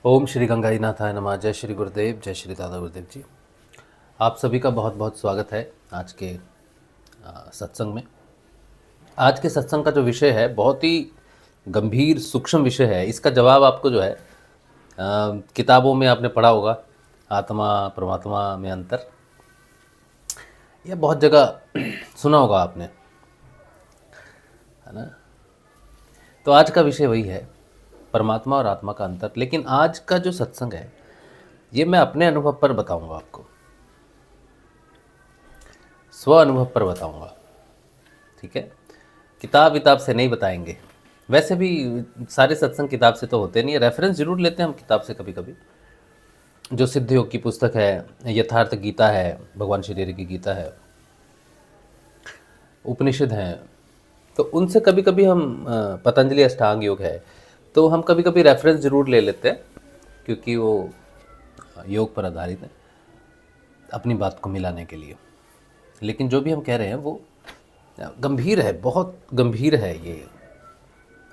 ओम श्री गंगाईनाथाय नमः। जय श्री गुरुदेव, जय श्री दादा गुरुदेव जी। आप सभी का बहुत बहुत स्वागत है आज के सत्संग में। आज के सत्संग का जो विषय है बहुत ही गंभीर सूक्ष्म विषय है। इसका जवाब आपको जो है किताबों में आपने पढ़ा होगा, आत्मा परमात्मा में अंतर, यह बहुत जगह सुना होगा आपने, है ना। तो आज का विषय वही है, परमात्मा और आत्मा का अंतर। लेकिन आज का जो सत्संग है ये मैं अपने अनुभव पर बताऊंगा, आपको स्व अनुभव पर बताऊंगा, ठीक है। किताब विताब से नहीं बताएंगे। वैसे भी सारे सत्संग किताब से तो होते नहीं है, रेफरेंस जरूर लेते हैं हम किताब से कभी कभी। जो सिद्ध योग की पुस्तक है, यथार्थ गीता है, भगवान श्री हरि की गीता है, उपनिषद हैं, तो उनसे कभी कभी हम पतंजलि अष्टांग योग है, तो हम कभी कभी रेफरेंस जरूर ले लेते हैं, क्योंकि वो योग पर आधारित है, अपनी बात को मिलाने के लिए। लेकिन जो भी हम कह रहे हैं वो गंभीर है, बहुत गंभीर है। ये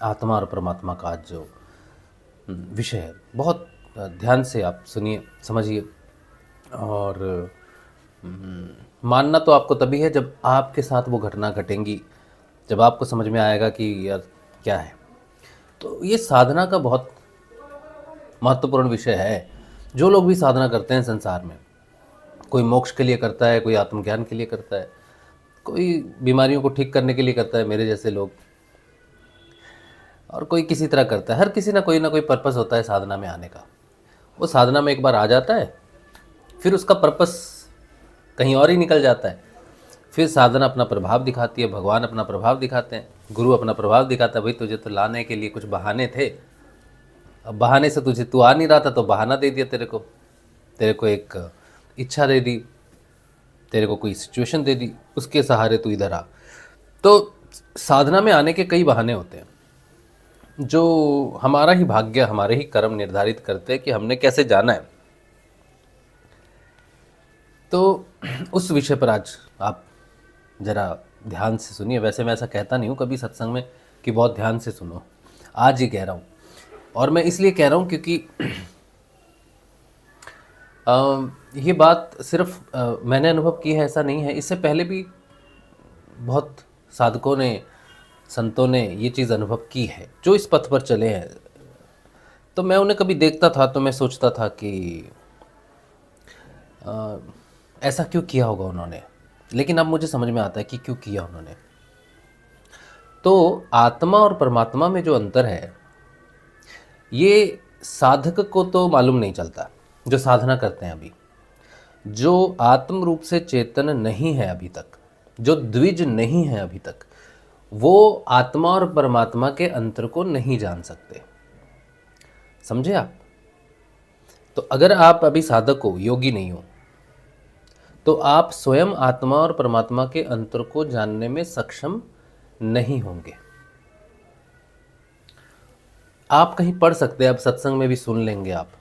आत्मा और परमात्मा का आज जो विषय है, बहुत ध्यान से आप सुनिए, समझिए। और मानना तो आपको तभी है जब आपके साथ वो घटना घटेंगी, जब आपको समझ में आएगा कि यार क्या है। तो ये साधना का बहुत महत्वपूर्ण विषय है। जो लोग भी साधना करते हैं संसार में, कोई मोक्ष के लिए करता है, कोई आत्मज्ञान के लिए करता है, कोई बीमारियों को ठीक करने के लिए करता है, मेरे जैसे लोग, और कोई किसी तरह करता है। हर किसी ना कोई पर्पस होता है साधना में आने का। वो साधना में एक बार आ जाता है, फिर उसका पर्पस कहीं और ही निकल जाता है। फिर साधना अपना प्रभाव दिखाती है, भगवान अपना प्रभाव दिखाते हैं, गुरु अपना प्रभाव दिखाता है। भाई तुझे तो लाने के लिए कुछ बहाने थे, अब बहाने से तू आ नहीं रहा था तो बहाना दे दिया तेरे को एक इच्छा दे दी, तेरे को कोई सिचुएशन दे दी, उसके सहारे तू इधर आ। तो साधना में आने के कई बहाने होते हैं, जो हमारा ही भाग्य, हमारे ही कर्म निर्धारित करते हैं कि हमने कैसे जाना है। तो उस विषय पर आज आप ज़रा ध्यान से सुनिए। वैसे मैं ऐसा कहता नहीं हूँ कभी सत्संग में कि बहुत ध्यान से सुनो, आज ही कह रहा हूँ। और मैं इसलिए कह रहा हूँ क्योंकि ये बात सिर्फ मैंने अनुभव की है ऐसा नहीं है। इससे पहले भी बहुत साधकों ने, संतों ने ये चीज़ अनुभव की है, जो इस पथ पर चले हैं। तो मैं उन्हें कभी देखता था तो मैं सोचता था कि ऐसा क्यों किया होगा उन्होंने। लेकिन अब मुझे समझ में आता है कि क्यों किया उन्होंने। तो आत्मा और परमात्मा में जो अंतर है, ये साधक को तो मालूम नहीं चलता, जो साधना करते हैं अभी, जो आत्म रूप से चेतन नहीं है अभी तक, जो द्विज नहीं है अभी तक, वो आत्मा और परमात्मा के अंतर को नहीं जान सकते। समझे आप? तो अगर आप अभी साधक हो, योगी नहीं हो, तो आप स्वयं आत्मा और परमात्मा के अंतर को जानने में सक्षम नहीं होंगे। आप कहीं पढ़ सकते हैं, अब सत्संग में भी सुन लेंगे आप,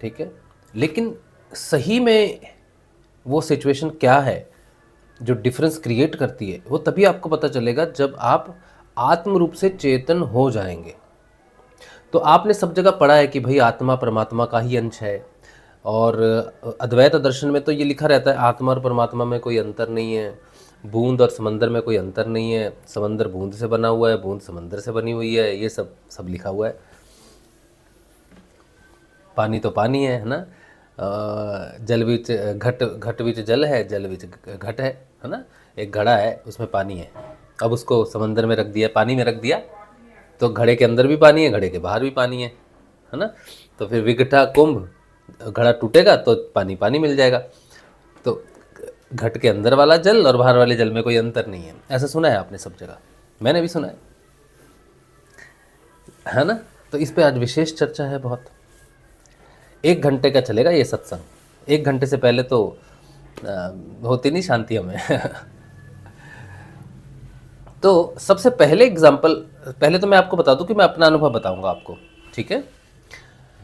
ठीक है। लेकिन सही में वो सिचुएशन क्या है जो डिफरेंस क्रिएट करती है, वो तभी आपको पता चलेगा जब आप आत्म रूप से चेतन हो जाएंगे। तो आपने सब जगह पढ़ा है कि भाई आत्मा परमात्मा का ही अंश है, और अद्वैत दर्शन में तो ये लिखा रहता है आत्मा और परमात्मा में कोई अंतर नहीं है, बूंद और समंदर में कोई अंतर नहीं है, समंदर बूंद से बना हुआ है, बूंद समंदर से बनी हुई है, ये सब लिखा हुआ है। पानी तो पानी है ना, जल विच घट, घट विच जल है, जल विच घट है ना। एक घड़ा है, उसमें पानी है, अब उसको समंदर में रख दिया, पानी में रख दिया, तो घड़े के अंदर भी पानी है, घड़े के बाहर भी पानी है ना। तो फिर विघटा कुंभ, घड़ा टूटेगा तो पानी पानी मिल जाएगा। तो घट के अंदर वाला जल और बाहर वाले जल में कोई अंतर नहीं है। ऐसा सुना है आपने सब जगह, मैंने भी सुना है ना। तो इस पे आज विशेष चर्चा है बहुत। 1 घंटे का चलेगा ये सत्संग। 1 घंटे से पहले तो होती नहीं शांति हमें। तो सबसे पहले एग्जाम्पल, पहले तो मैं आपको बता दूं कि मैं अपना अनुभव बताऊंगा आपको, ठीक है।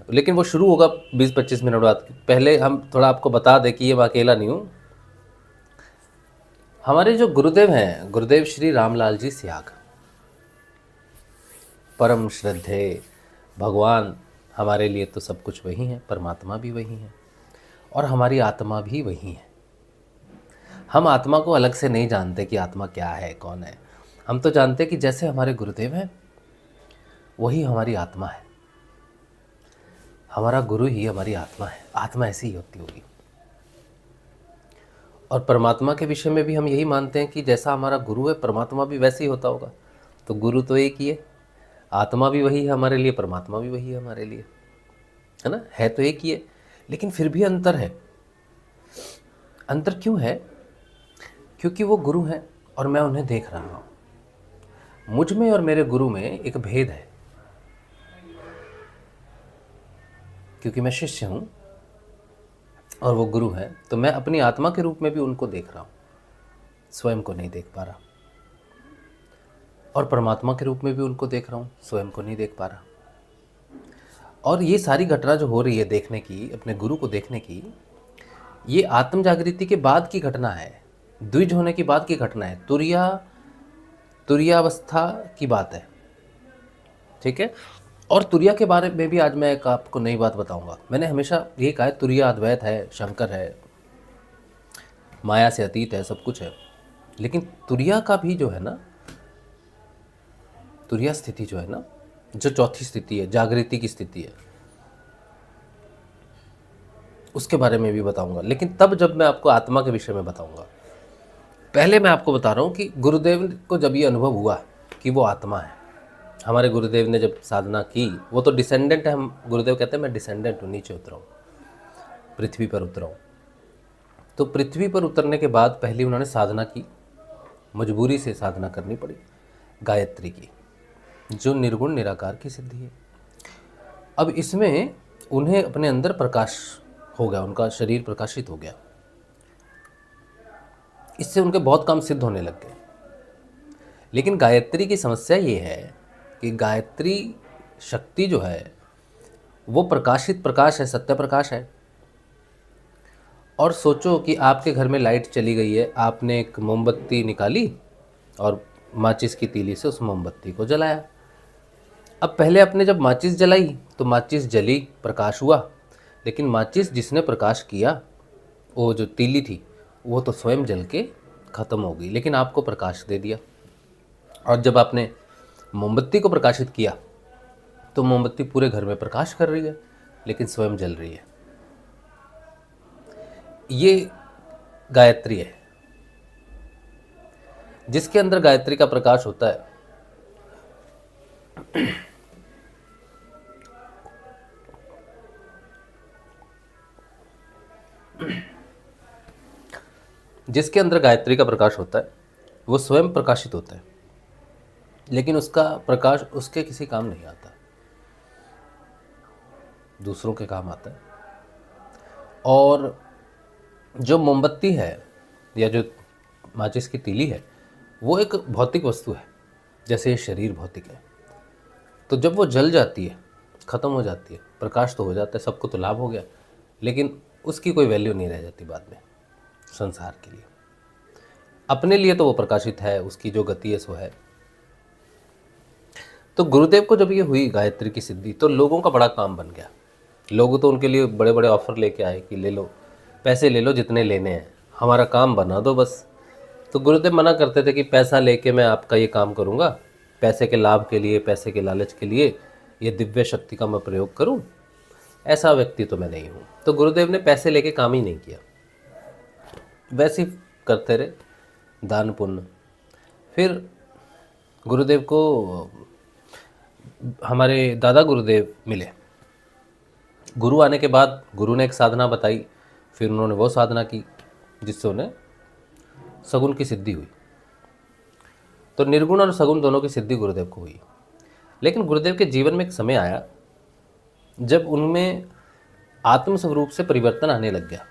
लेकिन वो शुरू होगा 20-25 मिनट बाद। पहले हम थोड़ा आपको बता दें कि ये मैं अकेला नहीं हूँ। हमारे जो गुरुदेव हैं, गुरुदेव श्री रामलाल जी सियाग, परम श्रद्धेय भगवान, हमारे लिए तो सब कुछ वही है, परमात्मा भी वही है और हमारी आत्मा भी वही है। हम आत्मा को अलग से नहीं जानते कि आत्मा क्या है, कौन है। हम तो जानते कि जैसे हमारे गुरुदेव हैं वही हमारी आत्मा है, हमारा गुरु ही हमारी आत्मा है। आत्मा ऐसी ही होती होगी। और परमात्मा के विषय में भी हम यही मानते हैं कि जैसा हमारा गुरु है परमात्मा भी वैसे ही होता होगा। तो गुरु तो एक ही है, आत्मा भी वही है हमारे लिए, परमात्मा भी वही है हमारे लिए, है ना। है तो एक ही है, लेकिन फिर भी अंतर है। अंतर क्यों है? क्योंकि वो गुरु हैं और मैं उन्हें देख रहा हूँ। मुझ में और मेरे गुरु में एक भेद है। क्योंकि मैं शिष्य हूँ और वो गुरु हैं, तो मैं अपनी आत्मा के रूप में भी उनको देख रहा हूँ, स्वयं को नहीं देख पा रहा। और परमात्मा के रूप में भी उनको देख रहा हूँ, स्वयं को नहीं देख पा रहा। और ये सारी घटना जो हो रही है देखने की, अपने गुरु को देखने की, ये आत्म जागृति के बाद की घटना है, द्विज होने के बाद की घटना है, तुरीयावस्था की बात है। ठीक है। और तुरिया के बारे में भी आज मैं एक आपको नई बात बताऊंगा। मैंने हमेशा ये कहा है तुरिया अद्वैत है, शंकर है, माया से अतीत है, सब कुछ है। लेकिन तुरिया का भी जो है ना, तुरिया स्थिति जो है ना, जो चौथी स्थिति है, जागृति की स्थिति है, उसके बारे में भी बताऊंगा। लेकिन तब जब मैं आपको आत्मा के विषय में बताऊंगा। पहले मैं आपको बता रहा हूँ कि गुरुदेव को जब ये अनुभव हुआ कि वो आत्मा है, हमारे गुरुदेव ने जब साधना की, वो तो डिसेंडेंट है, हम गुरुदेव कहते हैं मैं डिसेंडेंट हूँ, नीचे उतरा हूँ, पृथ्वी पर उतरा हूँ। तो पृथ्वी पर उतरने के बाद पहले उन्होंने साधना की, मजबूरी से साधना करनी पड़ी गायत्री की, जो निर्गुण निराकार की सिद्धि है। अब इसमें उन्हें अपने अंदर प्रकाश हो गया, उनका शरीर प्रकाशित हो गया, इससे उनके बहुत काम सिद्ध होने लग गए। लेकिन गायत्री की समस्या ये है कि गायत्री शक्ति जो है वो प्रकाशित प्रकाश है, सत्य प्रकाश है। और सोचो कि आपके घर में लाइट चली गई है, आपने एक मोमबत्ती निकाली और माचिस की तीली से उस मोमबत्ती को जलाया। अब पहले आपने जब माचिस जलाई तो माचिस जली, प्रकाश हुआ, लेकिन माचिस जिसने प्रकाश किया, वो जो तीली थी, वो तो स्वयं जल के ख़त्म हो गई, लेकिन आपको प्रकाश दे दिया। और जब आपने मोमबत्ती को प्रकाशित किया तो मोमबत्ती पूरे घर में प्रकाश कर रही है, लेकिन स्वयं जल रही है। ये गायत्री है। जिसके अंदर गायत्री का प्रकाश होता है, जिसके अंदर गायत्री का प्रकाश होता है वो स्वयं प्रकाशित होता है, लेकिन उसका प्रकाश उसके किसी काम नहीं आता, दूसरों के काम आता है। और जो मोमबत्ती है या जो माचिस की तीली है, वो एक भौतिक वस्तु है, जैसे ये शरीर भौतिक है। तो जब वो जल जाती है, ख़त्म हो जाती है, प्रकाश तो हो जाता है, सबको तो लाभ हो गया, लेकिन उसकी कोई वैल्यू नहीं रह जाती बाद में संसार के लिए। अपने लिए तो वो प्रकाशित है, उसकी जो गति है सो है। तो गुरुदेव को जब ये हुई गायत्री की सिद्धि, तो लोगों का बड़ा काम बन गया। लोग तो उनके लिए बड़े बड़े ऑफर लेके आए कि ले लो, पैसे ले लो जितने लेने हैं, हमारा काम बना दो बस। तो गुरुदेव मना करते थे कि पैसा लेके मैं आपका ये काम करूँगा, पैसे के लाभ के लिए, पैसे के लालच के लिए ये दिव्य शक्ति का मैं प्रयोग करूँ, ऐसा व्यक्ति तो मैं नहीं हूँ। तो गुरुदेव ने पैसे लेके काम ही नहीं किया, वैसे ही करते रहे, दान पुण्य। फिर गुरुदेव को हमारे दादा गुरुदेव मिले। गुरु आने के बाद गुरु ने एक साधना बताई, फिर उन्होंने वो साधना की जिससे उन्हें सगुण की सिद्धि हुई। तो निर्गुण और सगुण दोनों की सिद्धि गुरुदेव को हुई। लेकिन गुरुदेव के जीवन में एक समय आया जब उनमें आत्म स्वरूप से परिवर्तन आने लग गया।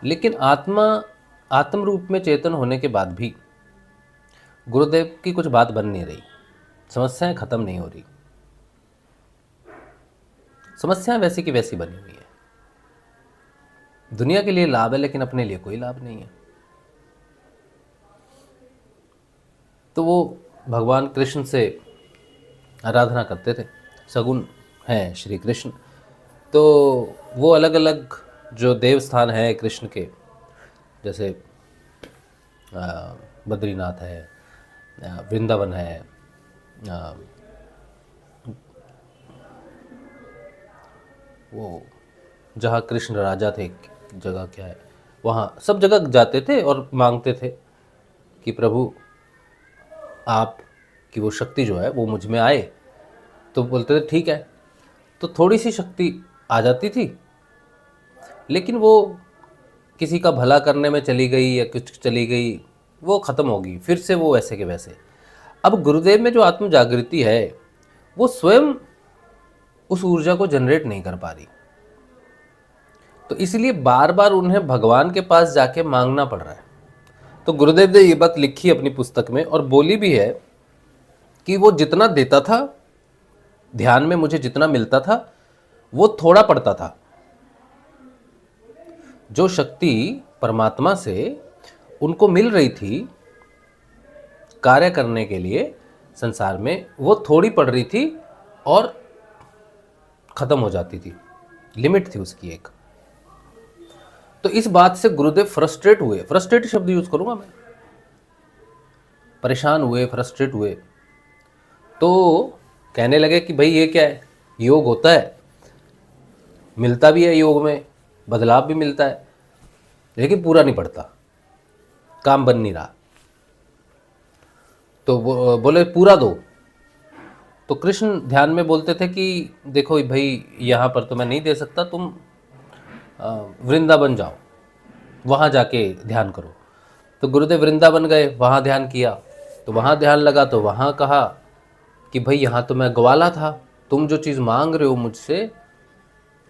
लेकिन आत्म रूप में चेतन होने के बाद भी गुरुदेव की कुछ बात बन नहीं रही, समस्याएं खत्म नहीं हो रही, समस्याएं वैसी की वैसी बनी हुई है। दुनिया के लिए लाभ है लेकिन अपने लिए कोई लाभ नहीं है। तो वो भगवान कृष्ण से आराधना करते थे, सगुण हैं श्री कृष्ण। तो वो अलग अलग जो देव स्थान हैं कृष्ण के, जैसे बद्रीनाथ है, वृंदावन है, अ, वो जहाँ कृष्ण राजा थे, जगह क्या है, वहाँ सब जगह जाते थे और मांगते थे कि प्रभु आप की वो शक्ति जो है वो मुझ में आए। तो बोलते थे ठीक है। तो थोड़ी सी शक्ति आ जाती थी, लेकिन वो किसी का भला करने में चली गई या कुछ चली गई, वो ख़त्म होगी, फिर से वो वैसे के वैसे। अब गुरुदेव में जो आत्म जागृति है वो स्वयं उस ऊर्जा को जनरेट नहीं कर पा रही, तो इसलिए बार बार उन्हें भगवान के पास जाके मांगना पड़ रहा है। तो गुरुदेव ने ये बात लिखी अपनी पुस्तक में और बोली भी है कि वो जितना देता था ध्यान में, मुझे जितना मिलता था वो थोड़ा पड़ता था। जो शक्ति परमात्मा से उनको मिल रही थी कार्य करने के लिए संसार में, वो थोड़ी पड़ रही थी और खत्म हो जाती थी, लिमिट थी उसकी एक। तो इस बात से गुरुदेव फ्रस्ट्रेट हुए, फ्रस्ट्रेट शब्द यूज करूंगा मैं, परेशान हुए, फ्रस्ट्रेट हुए। तो कहने लगे कि भाई ये क्या है, योग होता है, मिलता भी है योग में, बदलाव भी मिलता है, लेकिन पूरा नहीं पड़ता, काम बन नहीं रहा। तो वो बोले पूरा दो। तो कृष्ण ध्यान में बोलते थे कि देखो भाई यहाँ पर तो मैं नहीं दे सकता, तुम वृंदावन जाओ, वहाँ जाके ध्यान करो। तो गुरुदेव वृंदावन गए, वहाँ ध्यान किया, तो वहाँ ध्यान लगा, तो वहाँ कहा कि भाई यहाँ तो मैं ग्वाला था, तुम जो चीज़ मांग रहे हो मुझसे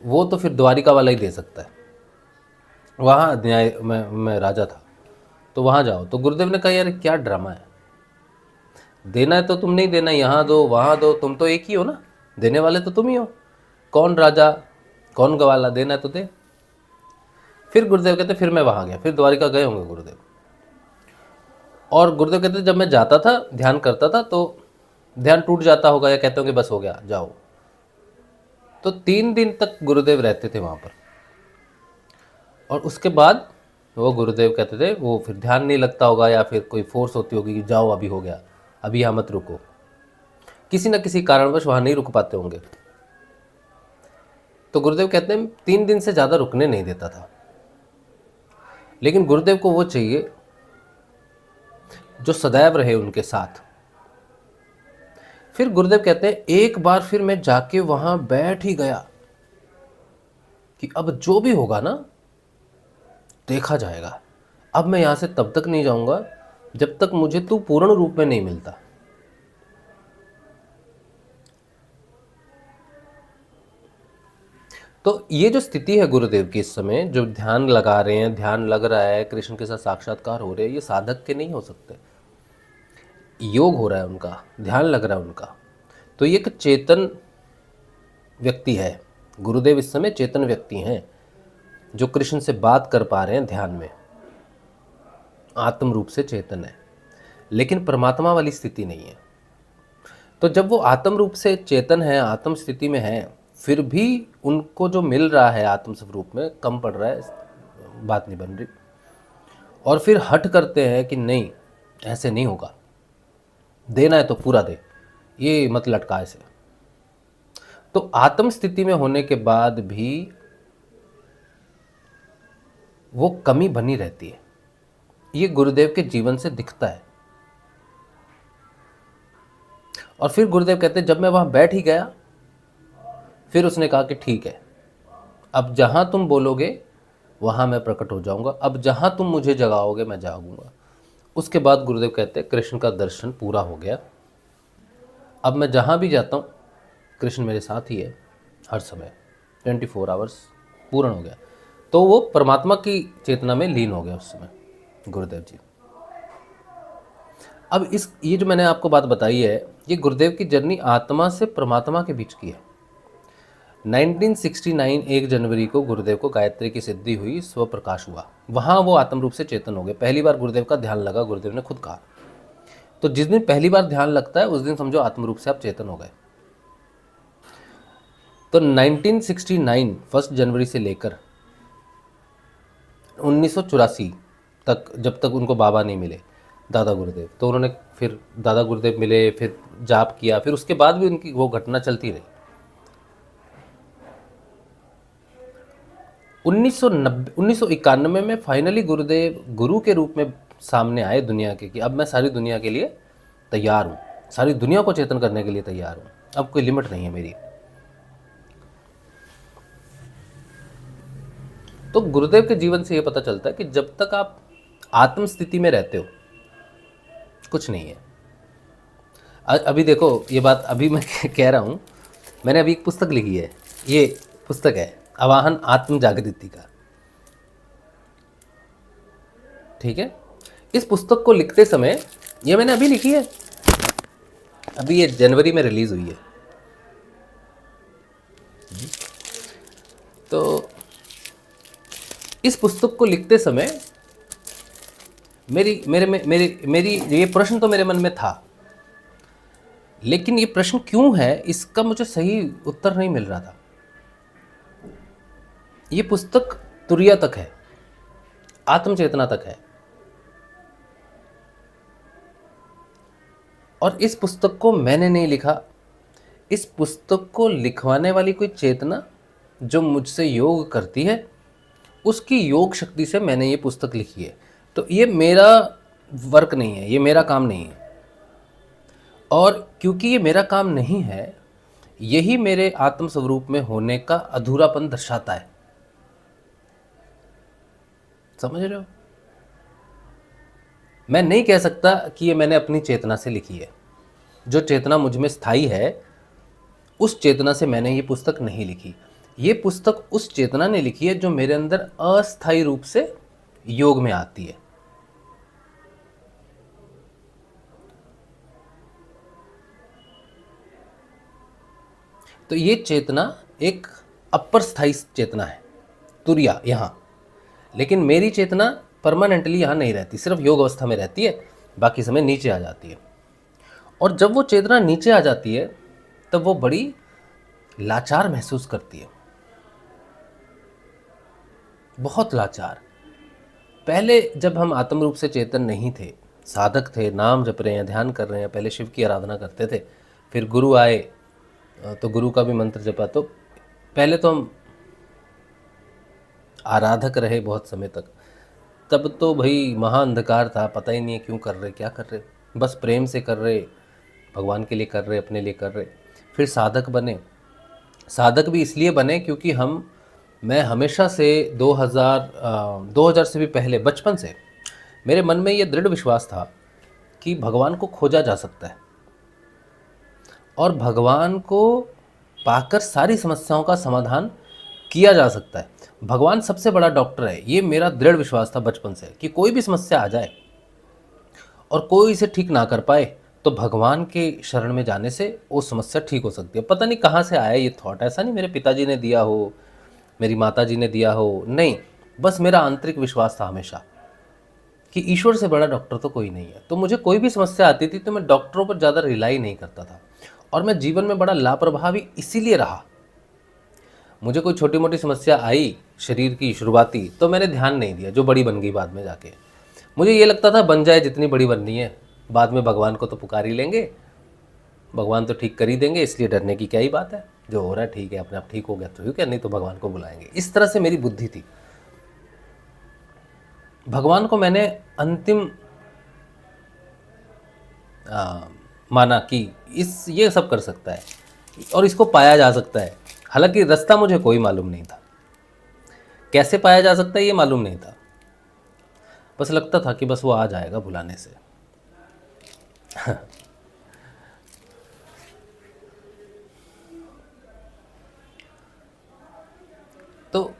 वो तो फिर द्वारिका वाला ही दे सकता है, वहाँ न्याय मैं राजा था, तो वहाँ जाओ। तो गुरुदेव ने कहा यार क्या ड्रामा है, देना है तो तुम नहीं देना, यहाँ दो वहाँ दो, तुम तो एक ही हो ना, देने वाले तो तुम ही हो, कौन राजा कौन ग्वाला, देना है तो दे। फिर गुरुदेव कहते फिर मैं वहाँ गया, फिर द्वारिका गए होंगे गुरुदेव, और गुरुदेव कहते जब मैं जाता था ध्यान करता था तो ध्यान टूट जाता होगा, या कहते होंगे बस हो गया जाओ। तो 3 दिन तक गुरुदेव रहते थे वहाँ पर, और उसके बाद वो गुरुदेव कहते थे वो फिर ध्यान नहीं लगता होगा, या फिर कोई फोर्स होती होगी कि जाओ अभी हो गया, अभी यहाँ मत रुको, किसी न किसी कारणवश वहाँ नहीं रुक पाते होंगे। तो गुरुदेव कहते हैं 3 दिन से ज़्यादा रुकने नहीं देता था, लेकिन गुरुदेव को वो चाहिए जो सदैव रहे उनके साथ। फिर गुरुदेव कहते हैं एक बार फिर मैं जाके वहां बैठ ही गया कि अब जो भी होगा ना देखा जाएगा, अब मैं यहां से तब तक नहीं जाऊंगा जब तक मुझे तू पूर्ण रूप में नहीं मिलता। तो ये जो स्थिति है गुरुदेव की इस समय, जो ध्यान लगा रहे हैं, ध्यान लग रहा है, कृष्ण के साथ साक्षात्कार हो रहे हैं, ये साधक के नहीं हो सकते, योग हो रहा है उनका, ध्यान लग रहा है उनका। तो ये एक चेतन व्यक्ति है, गुरुदेव इस समय चेतन व्यक्ति हैं जो कृष्ण से बात कर पा रहे हैं ध्यान में, आत्म रूप से चेतन है, लेकिन परमात्मा वाली स्थिति नहीं है। तो जब वो आत्म रूप से चेतन है, आत्म स्थिति में है, फिर भी उनको जो मिल रहा है आत्म स्वरूप में कम पड़ रहा है, बात नहीं बन रही, और फिर हट करते हैं कि नहीं ऐसे नहीं होगा, देना है तो पूरा दे, ये मत लटका ऐसे। तो आत्म स्थिति में होने के बाद भी वो कमी बनी रहती है, ये गुरुदेव के जीवन से दिखता है। और फिर गुरुदेव कहते हैं जब मैं वहां बैठ ही गया, फिर उसने कहा कि ठीक है, अब जहां तुम बोलोगे वहां मैं प्रकट हो जाऊंगा, अब जहां तुम मुझे जगाओगे मैं जागूंगा। उसके बाद गुरुदेव कहते हैं कृष्ण का दर्शन पूरा हो गया, अब मैं जहां भी जाता हूं कृष्ण मेरे साथ ही है हर समय, 24 आवर्स पूर्ण हो गया। तो वो परमात्मा की चेतना में लीन हो गया उस समय गुरुदेव जी। अब ये जो मैंने आपको बात बताई है, ये गुरुदेव की जर्नी आत्मा से परमात्मा के बीच की है। 1969 1 जनवरी को गुरुदेव को गायत्री की सिद्धि हुई, स्व प्रकाश हुआ, वहाँ वो आत्म रूप से चेतन हो गए। पहली बार गुरुदेव का ध्यान लगा, गुरुदेव ने खुद कहा। तो जिस दिन पहली बार ध्यान लगता है उस दिन समझो आत्म रूप से आप चेतन हो गए। तो 1969 1 जनवरी से लेकर 1984 तक, जब तक उनको बाबा नहीं मिले, दादा गुरुदेव, तो उन्होंने फिर दादा गुरुदेव मिले, फिर जाप किया, फिर उसके बाद भी उनकी वो घटना चलती रही। 1991 में फाइनली गुरुदेव गुरु के रूप में सामने आए दुनिया के, कि अब मैं सारी दुनिया के लिए तैयार हूँ, सारी दुनिया को चेतन करने के लिए तैयार हूँ, अब कोई लिमिट नहीं है मेरी। तो गुरुदेव के जीवन से ये पता चलता है कि जब तक आप आत्म स्थिति में रहते हो कुछ नहीं है। अभी देखो ये बात अभी मैं कह रहा हूँ, मैंने अभी एक पुस्तक लिखी है, ये पुस्तक है आवाहन आत्म जागृति का, ठीक है। इस पुस्तक को लिखते समय, ये मैंने अभी लिखी है, अभी ये जनवरी में रिलीज हुई है। तो इस पुस्तक को लिखते समय मेरी ये प्रश्न तो मेरे मन में था, लेकिन ये प्रश्न क्यों है इसका मुझे सही उत्तर नहीं मिल रहा था। ये पुस्तक तुरिया तक है, आत्म चेतना तक है, और इस पुस्तक को मैंने नहीं लिखा, इस पुस्तक को लिखवाने वाली कोई चेतना जो मुझसे योग करती है, उसकी योग शक्ति से मैंने ये पुस्तक लिखी है। तो ये मेरा वर्क नहीं है, ये मेरा काम नहीं है, और क्योंकि ये मेरा काम नहीं है, यही मेरे आत्म स्वरूप में होने का अधूरापन दर्शाता है। समझ रहे हो? मैं नहीं कह सकता कि ये मैंने अपनी चेतना से लिखी है। जो चेतना मुझ में स्थायी है, उस चेतना से मैंने ये पुस्तक नहीं लिखी। ये पुस्तक उस चेतना ने लिखी है जो मेरे अंदर अस्थायी रूप से योग में आती है। तो ये चेतना एक अपर स्थायी चेतना है, तुरिया यहाँ, लेकिन मेरी चेतना परमानेंटली यहाँ नहीं रहती, सिर्फ योग अवस्था में रहती है, बाकी समय नीचे आ जाती है। और जब वो चेतना नीचे आ जाती है तब वो बड़ी लाचार महसूस करती है, बहुत लाचार। पहले जब हम आत्म रूप से चेतन नहीं थे, साधक थे, नाम जप रहे हैं, ध्यान कर रहे हैं, पहले शिव की आराधना करते थे, फिर गुरु आए तो गुरु का भी मंत्र जपा, तो पहले तो हम आराधक रहे बहुत समय तक। तब तो भाई महा अंधकार था, पता ही नहीं है क्यों कर रहे, क्या कर रहे, बस प्रेम से कर रहे, भगवान के लिए कर रहे, अपने लिए कर रहे। फिर साधक बने, साधक भी इसलिए बने क्योंकि मैं हमेशा से 2000 से भी पहले, बचपन से मेरे मन में ये दृढ़ विश्वास था कि भगवान को खोजा जा सकता है और भगवान को पाकर सारी समस्याओं का समाधान किया जा सकता है। भगवान सबसे बड़ा डॉक्टर है, ये मेरा दृढ़ विश्वास था बचपन से, कि कोई भी समस्या आ जाए और कोई इसे ठीक ना कर पाए तो भगवान के शरण में जाने से वो समस्या ठीक हो सकती है। पता नहीं कहाँ से आया ये थॉट, ऐसा नहीं मेरे पिताजी ने दिया हो, मेरी माताजी ने दिया हो, नहीं, बस मेरा आंतरिक विश्वास था हमेशा कि ईश्वर से बड़ा डॉक्टर तो कोई नहीं है। तो मुझे कोई भी समस्या आती थी तो मैं डॉक्टरों पर ज़्यादा रिलाई नहीं करता था, और मैं जीवन में बड़ा लापरवाही इसीलिए रहा। मुझे कोई छोटी मोटी समस्या आई शरीर की शुरुआती, तो मैंने ध्यान नहीं दिया, जो बड़ी बन गई बाद में जाके। मुझे ये लगता था बन जाए जितनी बड़ी बननी है, बाद में भगवान को तो पुकार ही लेंगे, भगवान तो ठीक कर ही देंगे, इसलिए डरने की क्या ही बात है, जो हो रहा है ठीक है, अपने आप ठीक हो गया तो ठीक है, नहीं तो भगवान को बुलाएंगे। इस तरह से मेरी बुद्धि थी। भगवान को मैंने अंतिम माना कि ये सब कर सकता है और इसको पाया जा सकता है। हालांकि रास्ता मुझे कोई मालूम नहीं था, कैसे पाया जा सकता है ये मालूम नहीं था, बस लगता था कि बस वो आ जाएगा बुलाने से। तो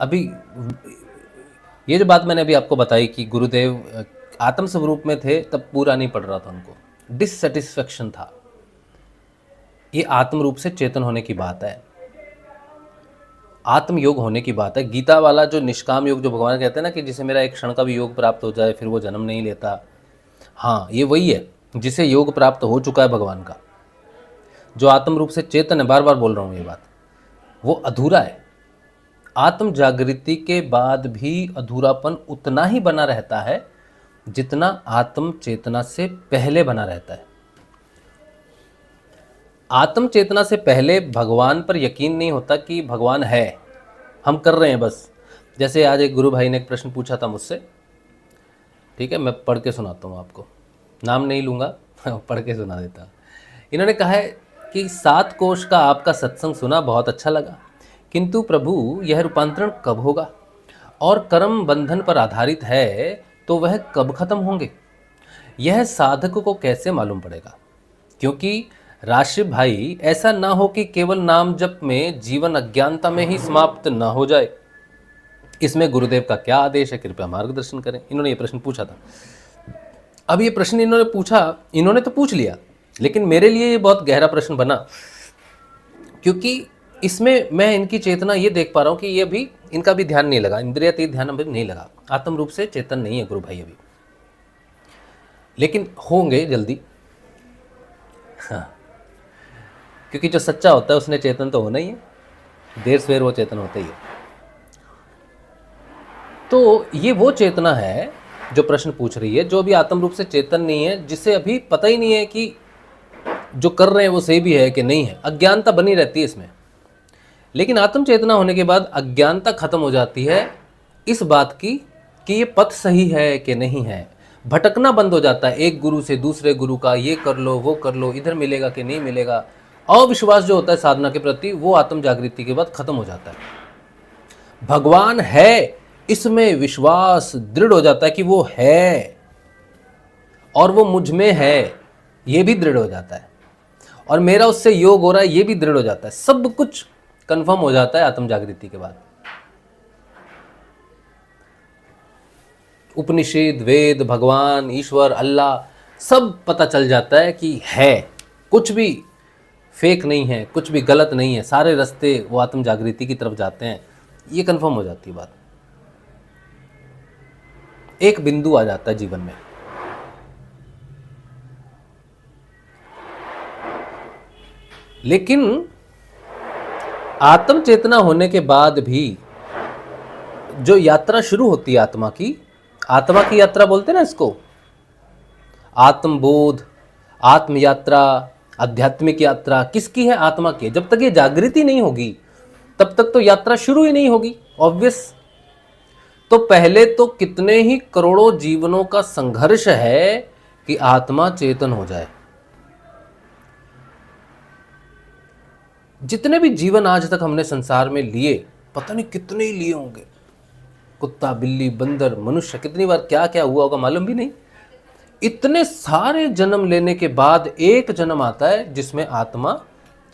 अभी ये जो बात मैंने अभी आपको बताई कि गुरुदेव आत्म स्वरूप में थे, तब पूरा नहीं पड़ रहा था उनको, डिससेटिस्फैक्शन था। ये आत्म रूप से चेतन होने की बात है, आत्म योग होने की बात है। गीता वाला जो निष्काम योग जो भगवान कहते हैं ना कि जिसे मेरा एक क्षण का भी योग प्राप्त हो जाए फिर वो जन्म नहीं लेता, हाँ ये वही है जिसे योग प्राप्त हो चुका है भगवान का, जो आत्म रूप से चेतन है। बार बार बोल रहा हूँ ये बात, वो अधूरा है। आत्म जागृति के बाद भी अधूरापन उतना ही बना रहता है जितना आत्म चेतना से पहले बना रहता है। आत्म चेतना से पहले भगवान पर यकीन नहीं होता कि भगवान है, हम कर रहे हैं बस। जैसे आज एक गुरु भाई ने एक प्रश्न पूछा था मुझसे, ठीक है, मैं पढ़ के सुनाता हूँ आपको, नाम नहीं लूँगा, पढ़ के सुना देता। इन्होंने कहा है कि 7 कोश का आपका सत्संग सुना, बहुत अच्छा लगा, किंतु प्रभु यह रूपांतरण कब होगा, और कर्म बंधन पर आधारित है तो वह कब खत्म होंगे, यह साधक को कैसे मालूम पड़ेगा। क्योंकि राशिद भाई, ऐसा ना हो कि केवल नाम जप में जीवन अज्ञानता में ही समाप्त ना हो जाए। इसमें गुरुदेव का क्या आदेश है, कृपया मार्गदर्शन करें। इन्होंने ये प्रश्न पूछा था। अब ये प्रश्न इन्होंने पूछा, इन्होंने तो पूछ लिया, लेकिन मेरे लिए ये बहुत गहरा प्रश्न बना, क्योंकि इसमें मैं इनकी चेतना ये देख पा रहा हूँ कि ये अभी इनका भी ध्यान नहीं लगा, इंद्रियातीत ध्यान अभी नहीं लगा, आत्म रूप से चेतन नहीं है गुरु भाई अभी, लेकिन होंगे जल्दी। हाँ, क्योंकि जो सच्चा होता है उसने चेतन तो होना ही है, देर सवेर वो चेतन होता ही है। तो ये वो चेतना है जो प्रश्न पूछ रही है, जो अभी आत्म रूप से चेतन नहीं है, जिसे अभी पता ही नहीं है कि जो कर रहे हैं वो सही भी है कि नहीं है, अज्ञानता बनी रहती है इसमें। लेकिन आत्म चेतना होने के बाद अज्ञानता खत्म हो जाती है इस बात की कि ये पथ सही है कि नहीं है, भटकना बंद हो जाता है एक गुरु से दूसरे गुरु का, ये कर लो वो कर लो, इधर मिलेगा कि नहीं मिलेगा। अविश्वास जो होता है साधना के प्रति वो आत्म जागृति के बाद खत्म हो जाता है। भगवान है इसमें विश्वास दृढ़ हो जाता है कि वो है और वो मुझ में है, ये भी दृढ़ हो जाता है, और मेरा उससे योग हो रहा है ये भी दृढ़ हो जाता है। सब कुछ कंफर्म हो जाता है आत्म जागृति के बाद। उपनिषद, वेद, भगवान, ईश्वर, अल्लाह सब पता चल जाता है कि है, कुछ भी फेक नहीं है, कुछ भी गलत नहीं है, सारे रास्ते वो आत्म जागृति की तरफ जाते हैं, ये कंफर्म हो जाती है बात। एक बिंदु आ जाता है जीवन में, लेकिन आत्म चेतना होने के बाद भी जो यात्रा शुरू होती है आत्मा की यात्रा बोलते हैं ना इसको, आत्मबोध, आत्म यात्रा, आध्यात्मिक यात्रा किसकी है? आत्मा की है। जब तक ये जागृति नहीं होगी तब तक तो यात्रा शुरू ही नहीं होगी, ऑब्वियस। तो पहले तो कितने ही करोड़ों जीवनों का संघर्ष है कि आत्मा चेतन हो जाए। जितने भी जीवन आज तक हमने संसार में लिए, पता नहीं कितने ही लिए होंगे, कुत्ता, बिल्ली, बंदर, मनुष्य, कितनी बार क्या क्या हुआ होगा मालूम भी नहीं। इतने सारे जन्म लेने के बाद एक जन्म आता है जिसमें आत्मा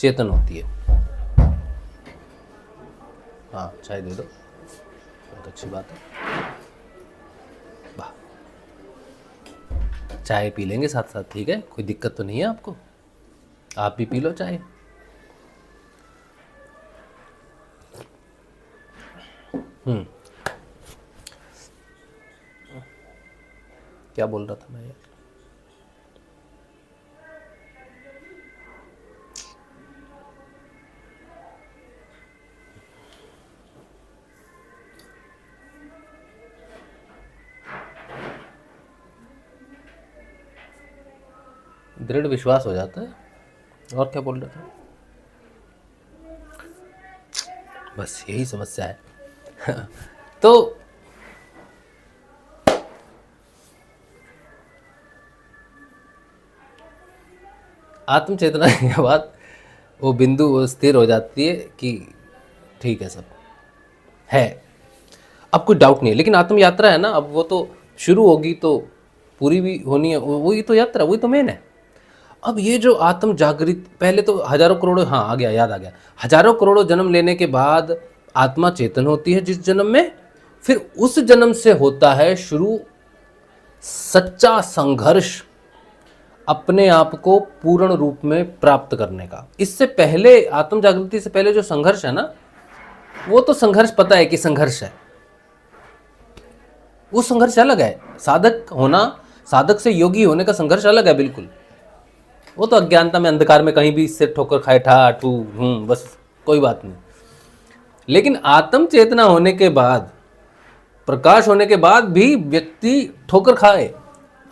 चेतन होती है। हाँ, चाय दे दो, बहुत अच्छी बात है। वाह, चाय पी लेंगे साथ साथ, ठीक है, कोई दिक्कत तो नहीं है आपको, आप भी पी लो चाय। क्या बोल रहा था मैं यार? दृढ़ विश्वास हो जाता है, और क्या बोल रहा था? बस यही समस्या है। तो आत्म चेतना के बाद वो बिंदु स्थिर हो जाती है कि ठीक है, सब है, अब कोई डाउट नहीं है। लेकिन आत्म यात्रा है ना, अब वो तो शुरू होगी तो पूरी भी होनी है, वही तो यात्रा, वही तो मेन है। अब ये जो आत्म जागृत, पहले तो हजारों करोड़ों, हाँ आ गया, याद आ गया, हजारों करोड़ों जन्म लेने के बाद आत्मा चेतन होती है जिस जन्म में, फिर उस जन्म से होता है शुरू सच्चा संघर्ष अपने आप को पूर्ण रूप में प्राप्त करने का। इससे पहले, आत्म जागृति से पहले जो संघर्ष है ना, वो तो संघर्ष पता है कि संघर्ष है, वो संघर्ष अलग है। साधक होना, साधक से योगी होने का संघर्ष अलग है बिल्कुल। वो तो अज्ञानता में, अंधकार में कहीं भी सिर ठोकर खाए, ठा ठू बस कोई बात नहीं। लेकिन आत्म चेतना होने के बाद, प्रकाश होने के बाद भी व्यक्ति ठोकर खाए,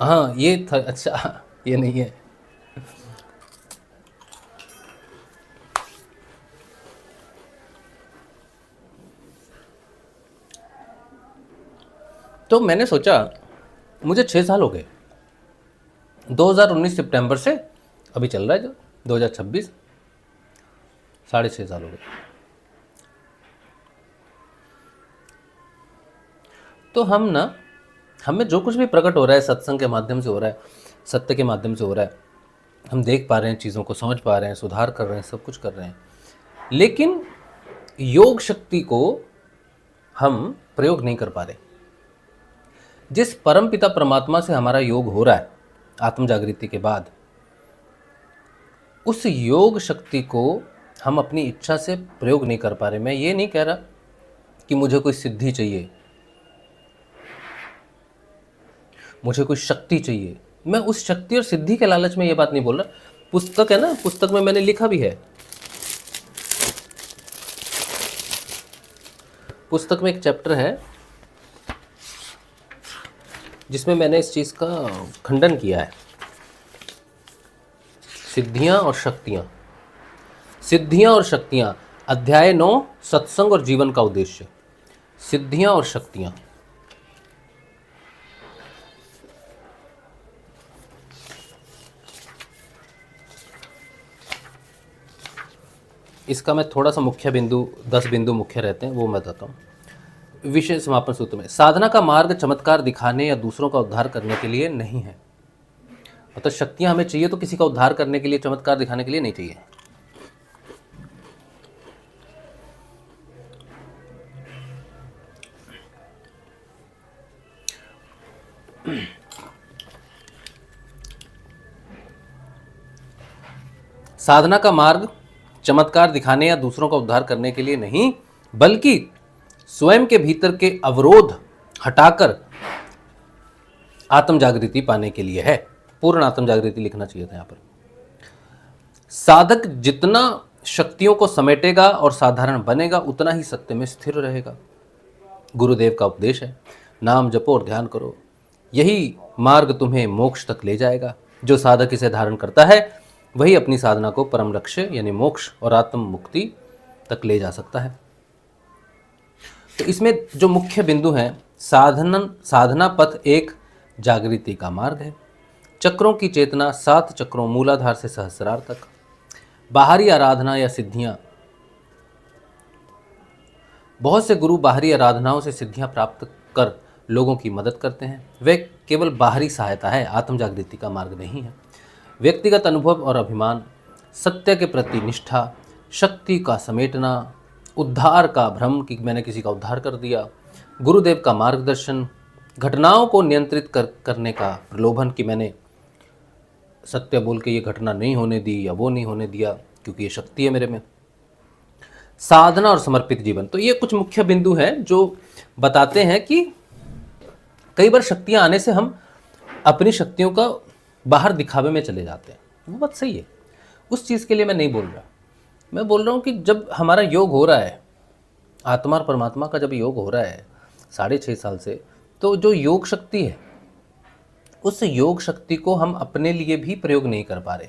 हाँ ये था, अच्छा ये नहीं है। तो मैंने सोचा, मुझे 6 साल हो गए, 2019 सितंबर से अभी चल रहा है जो 2026, 6.5 साल हो गए। तो हमें जो कुछ भी प्रकट हो रहा है सत्संग के माध्यम से हो रहा है, सत्य के माध्यम से हो रहा है, हम देख पा रहे हैं, चीज़ों को समझ पा रहे हैं, सुधार कर रहे हैं, सब कुछ कर रहे हैं, लेकिन योग शक्ति को हम प्रयोग नहीं कर पा रहे। जिस परम पिता परमात्मा से हमारा योग हो रहा है आत्म जागृति के बाद, उस योग शक्ति को हम अपनी इच्छा से प्रयोग नहीं कर पा रहे। मैं ये नहीं कह रहा कि मुझे कोई सिद्धि चाहिए, मुझे कोई शक्ति चाहिए, मैं उस शक्ति और सिद्धि के लालच में ये बात नहीं बोल रहा। पुस्तक है ना, पुस्तक में मैंने लिखा भी है, पुस्तक में एक चैप्टर है जिसमें मैंने इस चीज़ का खंडन किया है, सिद्धियां और शक्तियां। सिद्धियां और शक्तियां, अध्याय 9, सत्संग और जीवन का उद्देश्य। सिद्धियां और शक्तियां, इसका मैं थोड़ा सा मुख्य बिंदु, 10 बिंदु मुख्य रहते हैं, वो मैं बताता हूँ। विषय समापन सूत्र में, साधना का मार्ग चमत्कार दिखाने या दूसरों का उद्धार करने के लिए नहीं है। मतलब शक्तियां हमें चाहिए तो किसी का उद्धार करने के लिए, चमत्कार दिखाने के लिए नहीं चाहिए। साधना का मार्ग चमत्कार दिखाने या दूसरों का उद्धार करने के लिए नहीं, बल्कि स्वयं के भीतर के अवरोध हटाकर आत्म जागृति पाने के लिए है। पूर्ण आत्म जागृति लिखना चाहिए था यहाँ पर। साधक जितना शक्तियों को समेटेगा और साधारण बनेगा, उतना ही सत्य में स्थिर रहेगा। गुरुदेव का उपदेश है, नाम जपो और ध्यान करो, यही मार्ग तुम्हें मोक्ष तक ले जाएगा। जो साधक इसे धारण करता है वही अपनी साधना को परम लक्ष्य यानी मोक्ष और आत्म मुक्ति तक ले जा सकता है। तो इसमें जो मुख्य बिंदु हैं, साधना पथ एक जागृति का मार्ग है। चक्रों की चेतना 7 चक्रों मूलाधार से सहस्रार तक। बाहरी आराधना या सिद्धियां, बहुत से गुरु बाहरी आराधनाओं से सिद्धियां प्राप्त कर लोगों की मदद करते हैं। वे केवल बाहरी सहायता है, आत्म जागृति का मार्ग नहीं है। व्यक्तिगत अनुभव और अभिमान, सत्य के प्रति निष्ठा, शक्ति का समेटना, उद्धार का भ्रम कि मैंने किसी का उद्धार कर दिया, गुरुदेव का मार्गदर्शन, घटनाओं को नियंत्रित करने का प्रलोभन कि मैंने सत्य बोल के ये घटना नहीं होने दी या वो नहीं होने दिया क्योंकि ये शक्ति है मेरे में। साधना और समर्पित जीवन, तो ये कुछ मुख्य बिंदु हैं जो बताते हैं कि कई बार शक्तियां आने से हम अपनी शक्तियों का बाहर दिखावे में चले जाते हैं। वो बात सही है, उस चीज़ के लिए मैं नहीं बोल रहा। मैं बोल रहा हूँ कि जब हमारा योग हो रहा है, आत्मा और परमात्मा का जब योग हो रहा है 6.5 साल से, तो जो योग शक्ति है उस योग शक्ति को हम अपने लिए भी प्रयोग नहीं कर पा रहे,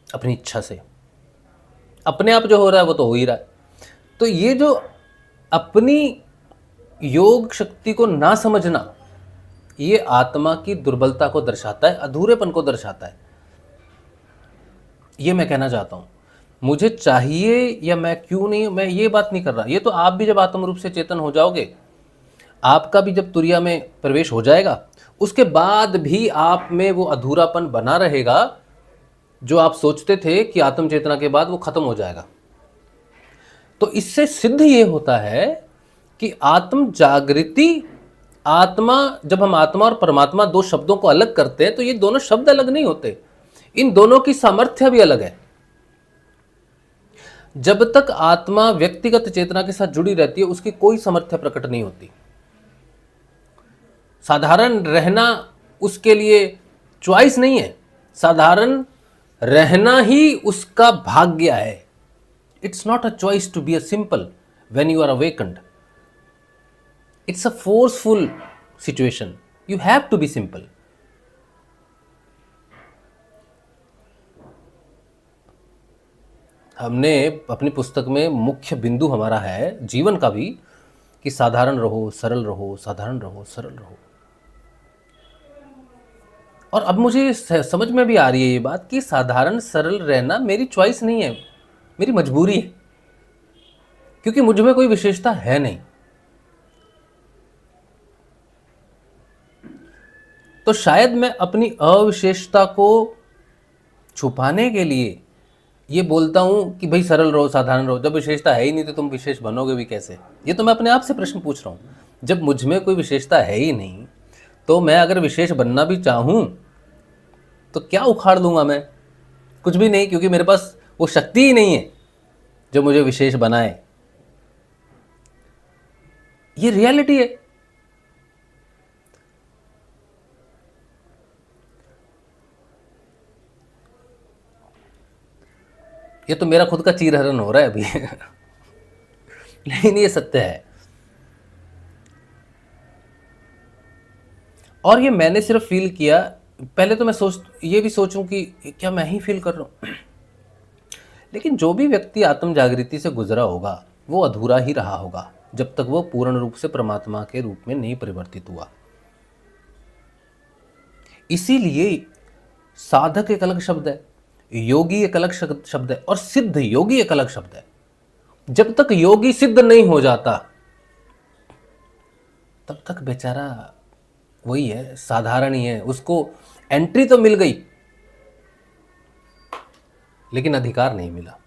अपनी इच्छा से। अपने आप जो हो रहा है वो तो हो ही रहा है। तो ये जो अपनी योग शक्ति को ना समझना, ये आत्मा की दुर्बलता को दर्शाता है, अधूरेपन को दर्शाता है। ये मैं कहना चाहता हूँ। मुझे चाहिए या मैं क्यों नहीं, मैं ये बात नहीं कर रहा। ये तो आप भी जब आत्म रूप से चेतन हो जाओगे, आपका भी जब तुरिया में प्रवेश हो जाएगा, उसके बाद भी आप में वो अधूरापन बना रहेगा जो आप सोचते थे कि आत्म चेतना के बाद वो खत्म हो जाएगा। तो इससे सिद्ध ये होता है कि आत्म जागृति, आत्मा, जब हम आत्मा और परमात्मा 2 शब्दों को अलग करते हैं तो ये दोनों शब्द अलग नहीं होते, इन दोनों की सामर्थ्य भी अलग है। जब तक आत्मा व्यक्तिगत चेतना के साथ जुड़ी रहती है उसकी कोई सामर्थ्य प्रकट नहीं होती। साधारण रहना उसके लिए चॉइस नहीं है, साधारण रहना ही उसका भाग्य है। It's not a choice to be a simple when you are awakened. It's a forceful situation. You have to be simple. हमने अपनी पुस्तक में मुख्य बिंदु हमारा है जीवन का भी कि साधारण रहो, सरल रहो, साधारण रहो, सरल रहो। और अब मुझे समझ में भी आ रही है ये बात कि साधारण सरल रहना मेरी चॉइस नहीं है, मेरी मजबूरी है, क्योंकि मुझ में कोई विशेषता है नहीं। तो शायद मैं अपनी अविशेषता को छुपाने के लिए ये बोलता हूं कि भाई सरल रहो, साधारण रहो। जब विशेषता है ही नहीं तो तुम विशेष बनोगे भी कैसे? ये तो मैं अपने आप से प्रश्न पूछ रहा हूं। जब मुझ में कोई विशेषता है ही नहीं तो मैं अगर विशेष बनना भी चाहूं तो क्या उखाड़ लूंगा मैं? कुछ भी नहीं, क्योंकि मेरे पास वो शक्ति ही नहीं है जो मुझे विशेष बनाए। ये रियलिटी है। ये तो मेरा खुद का चीरहरण हो रहा है अभी लेकिन ये सत्य है। और ये मैंने सिर्फ फील किया। पहले तो मैं ये भी सोचूं कि क्या मैं ही फील कर रहा हूं लेकिन जो भी व्यक्ति आत्म जागृति से गुजरा होगा वो अधूरा ही रहा होगा जब तक वो पूर्ण रूप से परमात्मा के रूप में नहीं परिवर्तित हुआ। इसीलिए साधक एक अलग शब्द है, योगी एक अलग शब्द है, और सिद्ध योगी एक अलग शब्द है। जब तक योगी सिद्ध नहीं हो जाता तब तक बेचारा वही है, साधारण ही है। उसको एंट्री तो मिल गई लेकिन अधिकार नहीं मिला।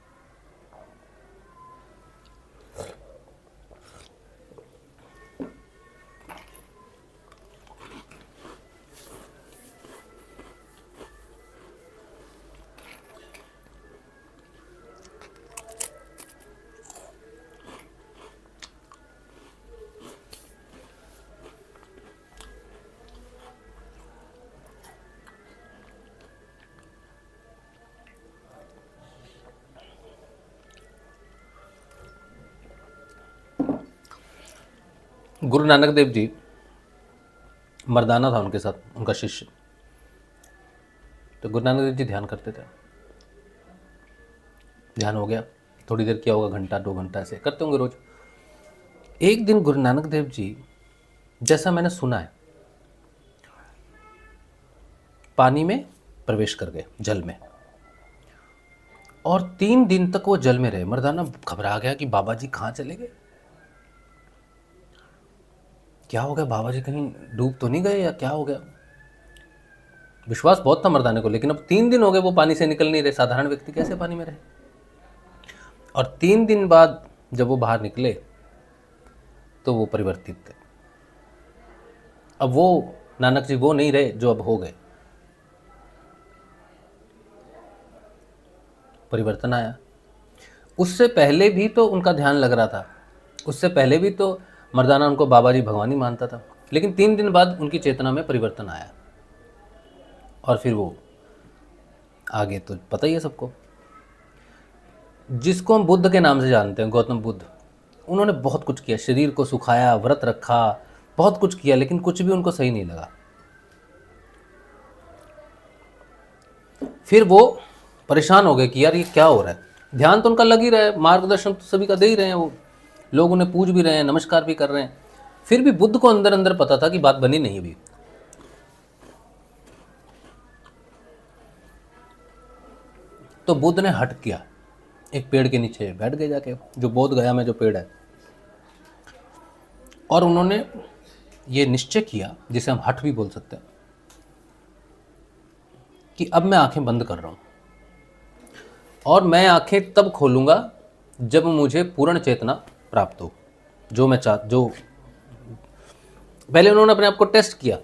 गुरु नानक देव जी, मर्दाना था उनके साथ, उनका शिष्य। तो गुरु नानक देव जी ध्यान करते थे। ध्यान हो गया, थोड़ी देर किया होगा, घंटा 2 घंटा ऐसे करते होंगे रोज। एक दिन गुरु नानक देव जी, जैसा मैंने सुना है, पानी में प्रवेश कर गए, जल में, और 3 दिन तक वो जल में रहे। मर्दाना घबरा गया कि बाबा जी कहाँ चले गए, क्या हो गया, बाबा जी कहीं डूब तो नहीं गए या क्या हो गया। विश्वास बहुत था मर्दाने को, लेकिन अब 3 दिन हो गए वो पानी से निकल नहीं रहे। साधारण व्यक्ति कैसे पानी में रहे? और 3 दिन बाद जब वो बाहर निकले तो वो परिवर्तित थे। अब वो नानक जी वो नहीं रहे जो अब हो गए। परिवर्तन आया। उससे पहले भी तो उनका ध्यान लग रहा था, उससे पहले भी तो मर्दाना उनको बाबा जी भगवान ही मानता था, लेकिन 3 दिन बाद उनकी चेतना में परिवर्तन आया और फिर वो आगे तो पता ही है सबको। जिसको हम बुद्ध के नाम से जानते हैं, गौतम बुद्ध, उन्होंने बहुत कुछ किया, शरीर को सुखाया, व्रत रखा, बहुत कुछ किया, लेकिन कुछ भी उनको सही नहीं लगा। फिर वो परेशान हो गए कि यार ये क्या हो रहा है। ध्यान तो उनका लग ही रहा है, मार्गदर्शन तो सभी का दे ही रहे हैं, वो लोग उन्हें पूज भी रहे हैं, नमस्कार भी कर रहे हैं, फिर भी बुद्ध को अंदर अंदर पता था कि बात बनी नहीं अभी। तो बुद्ध ने हट किया, एक पेड़ के नीचे बैठ गए जाके, जो बोध गया में जो पेड़ है, और उन्होंने ये निश्चय किया, जिसे हम हठ भी बोल सकते हैं, कि अब मैं आंखें बंद कर रहा हूं और मैं आंखें तब खोलूंगा जब मुझे पूर्ण चेतना प्राप्त हो। जो पहले उन्होंने अपने आप को टेस्ट किया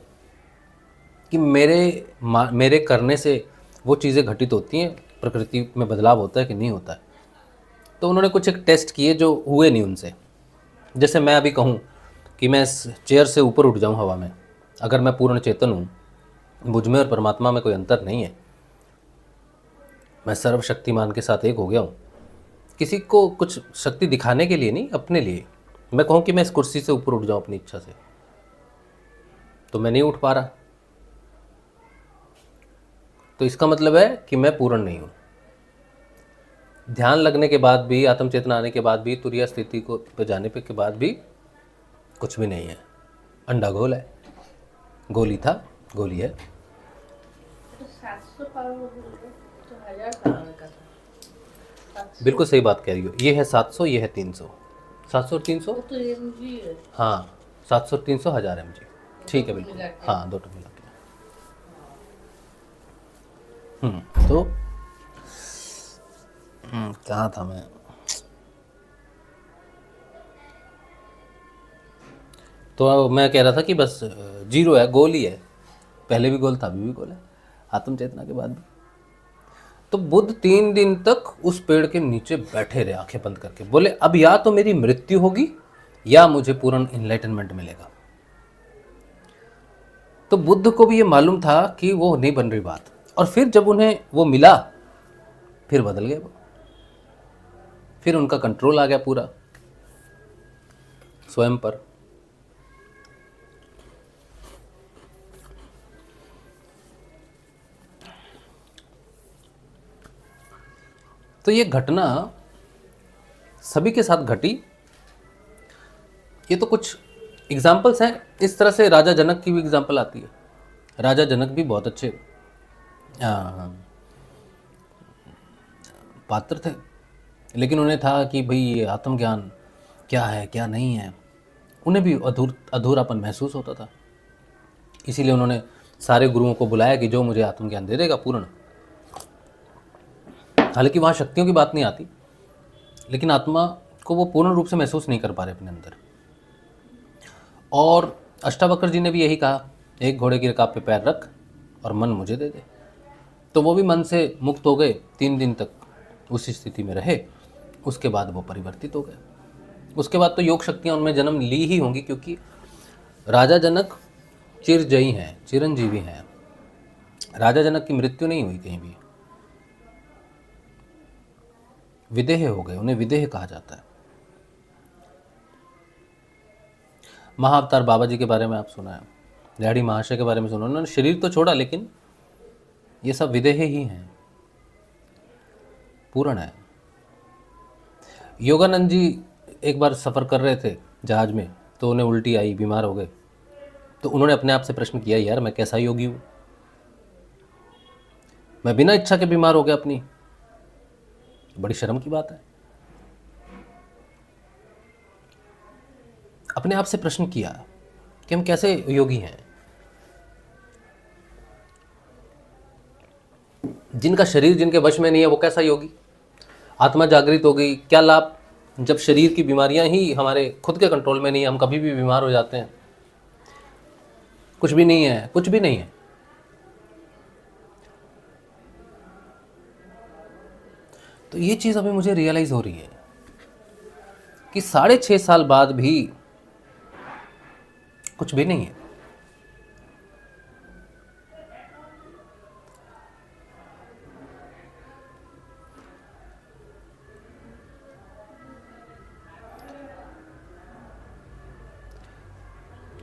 कि मेरे करने से वो चीज़ें घटित होती हैं, प्रकृति में बदलाव होता है कि नहीं होता है। तो उन्होंने कुछ एक टेस्ट किए जो हुए नहीं उनसे। जैसे मैं अभी कहूँ कि मैं इस चेयर से ऊपर उठ जाऊँ हवा में, अगर मैं पूर्ण चेतन हूँ, मुझ में और परमात्मा में कोई अंतर नहीं है, मैं सर्वशक्तिमान के साथ एक हो गया हूँ। किसी को कुछ शक्ति दिखाने के लिए नहीं, अपने लिए। मैं कहूँ कि मैं इस कुर्सी से ऊपर उठ जाऊँ अपनी इच्छा से, तो मैं नहीं उठ पा रहा, तो इसका मतलब है कि मैं पूर्ण नहीं हूँ। ध्यान लगने के बाद भी, आत्म चेतना आने के बाद भी, तुरीय स्थिति को पे जाने पे के बाद भी कुछ भी नहीं है। अंडा गोल है, गोली था, गोली है। तो 700 पावर हो गए तो 1000 पावर का था। 700 बिल्कुल सही बात कह रही हो। ये है 700, ये है 300। 700 और 300, वो तो एमजी है। हाँ 700 और 300 1000 mg। ठीक है, बिल्कुल, मिला के। हाँ दो मिला के। तो कहाँ था मैं? तो मैं कह रहा था कि बस जीरो है, गोल ही है। पहले भी गोल था, अभी भी गोल है, आत्म चेतना के बाद भी। तो बुद्ध 3 दिन तक उस पेड़ के नीचे बैठे रहे, आंखें बंद करके। बोले अब या तो मेरी मृत्यु होगी या मुझे पूर्ण इनलाइटनमेंट मिलेगा। तो बुद्ध को भी ये मालूम था कि वो नहीं बन रही बात, और फिर जब उन्हें वो मिला, फिर बदल गए वो। फिर उनका कंट्रोल आ गया पूरा स्वयं पर। तो ये घटना सभी के साथ घटी। ये तो कुछ एग्जाम्पल्स हैं। इस तरह से राजा जनक की भी एग्जाम्पल आती है। राजा जनक भी बहुत अच्छे पात्र थे, लेकिन उन्हें था कि भाई ये आत्मज्ञान क्या है क्या नहीं है, उन्हें भी अधूरापन महसूस होता था। इसीलिए उन्होंने सारे गुरुओं को बुलाया कि जो मुझे आत्मज्ञान दे देगा पूर्ण। हालांकि वहाँ शक्तियों की बात नहीं आती, लेकिन आत्मा को वो पूर्ण रूप से महसूस नहीं कर पा रहे अपने अंदर। और अष्टावक्र जी ने भी यही कहा, एक घोड़े की रकाब पे पैर रख और मन मुझे दे दे। तो वो भी मन से मुक्त हो गए, 3 दिन तक उसी स्थिति में रहे। उसके बाद वो परिवर्तित हो गए। उसके बाद तो योग शक्तियाँ उनमें जन्म ली ही होंगी, क्योंकि राजा जनक चिरजयी हैं, चिरंजीवी हैं। राजा जनक की मृत्यु नहीं हुई कहीं भी, विदेह हो गए, उन्हें विदेह कहा जाता है। महाअवतार बाबा जी के बारे में आप सुना है, डैडी महाशय के बारे में सुना, उन्होंने शरीर तो छोड़ा, लेकिन ये सब विदेह ही हैं, पूर्ण है। योगानंद जी एक बार सफ़र कर रहे थे जहाज में, तो उन्हें उल्टी आई, बीमार हो गए। तो उन्होंने अपने आप से प्रश्न किया, यार मैं कैसा योगी हूँ, मैं बिना इच्छा के बीमार हो गया अपनी। बड़ी शर्म की बात है। अपने आप से प्रश्न किया कि हम कैसे योगी हैं। जिनका शरीर जिनके वश में नहीं है, वो कैसा योगी? आत्मा जागृत हो गई, क्या लाभ जब शरीर की बीमारियां ही हमारे खुद के कंट्रोल में नहीं है, हम कभी भी बीमार हो जाते हैं। कुछ भी नहीं है, कुछ भी नहीं है। तो ये चीज़ अभी मुझे रियलाइज़ हो रही है कि 6.5 साल बाद भी कुछ भी नहीं है।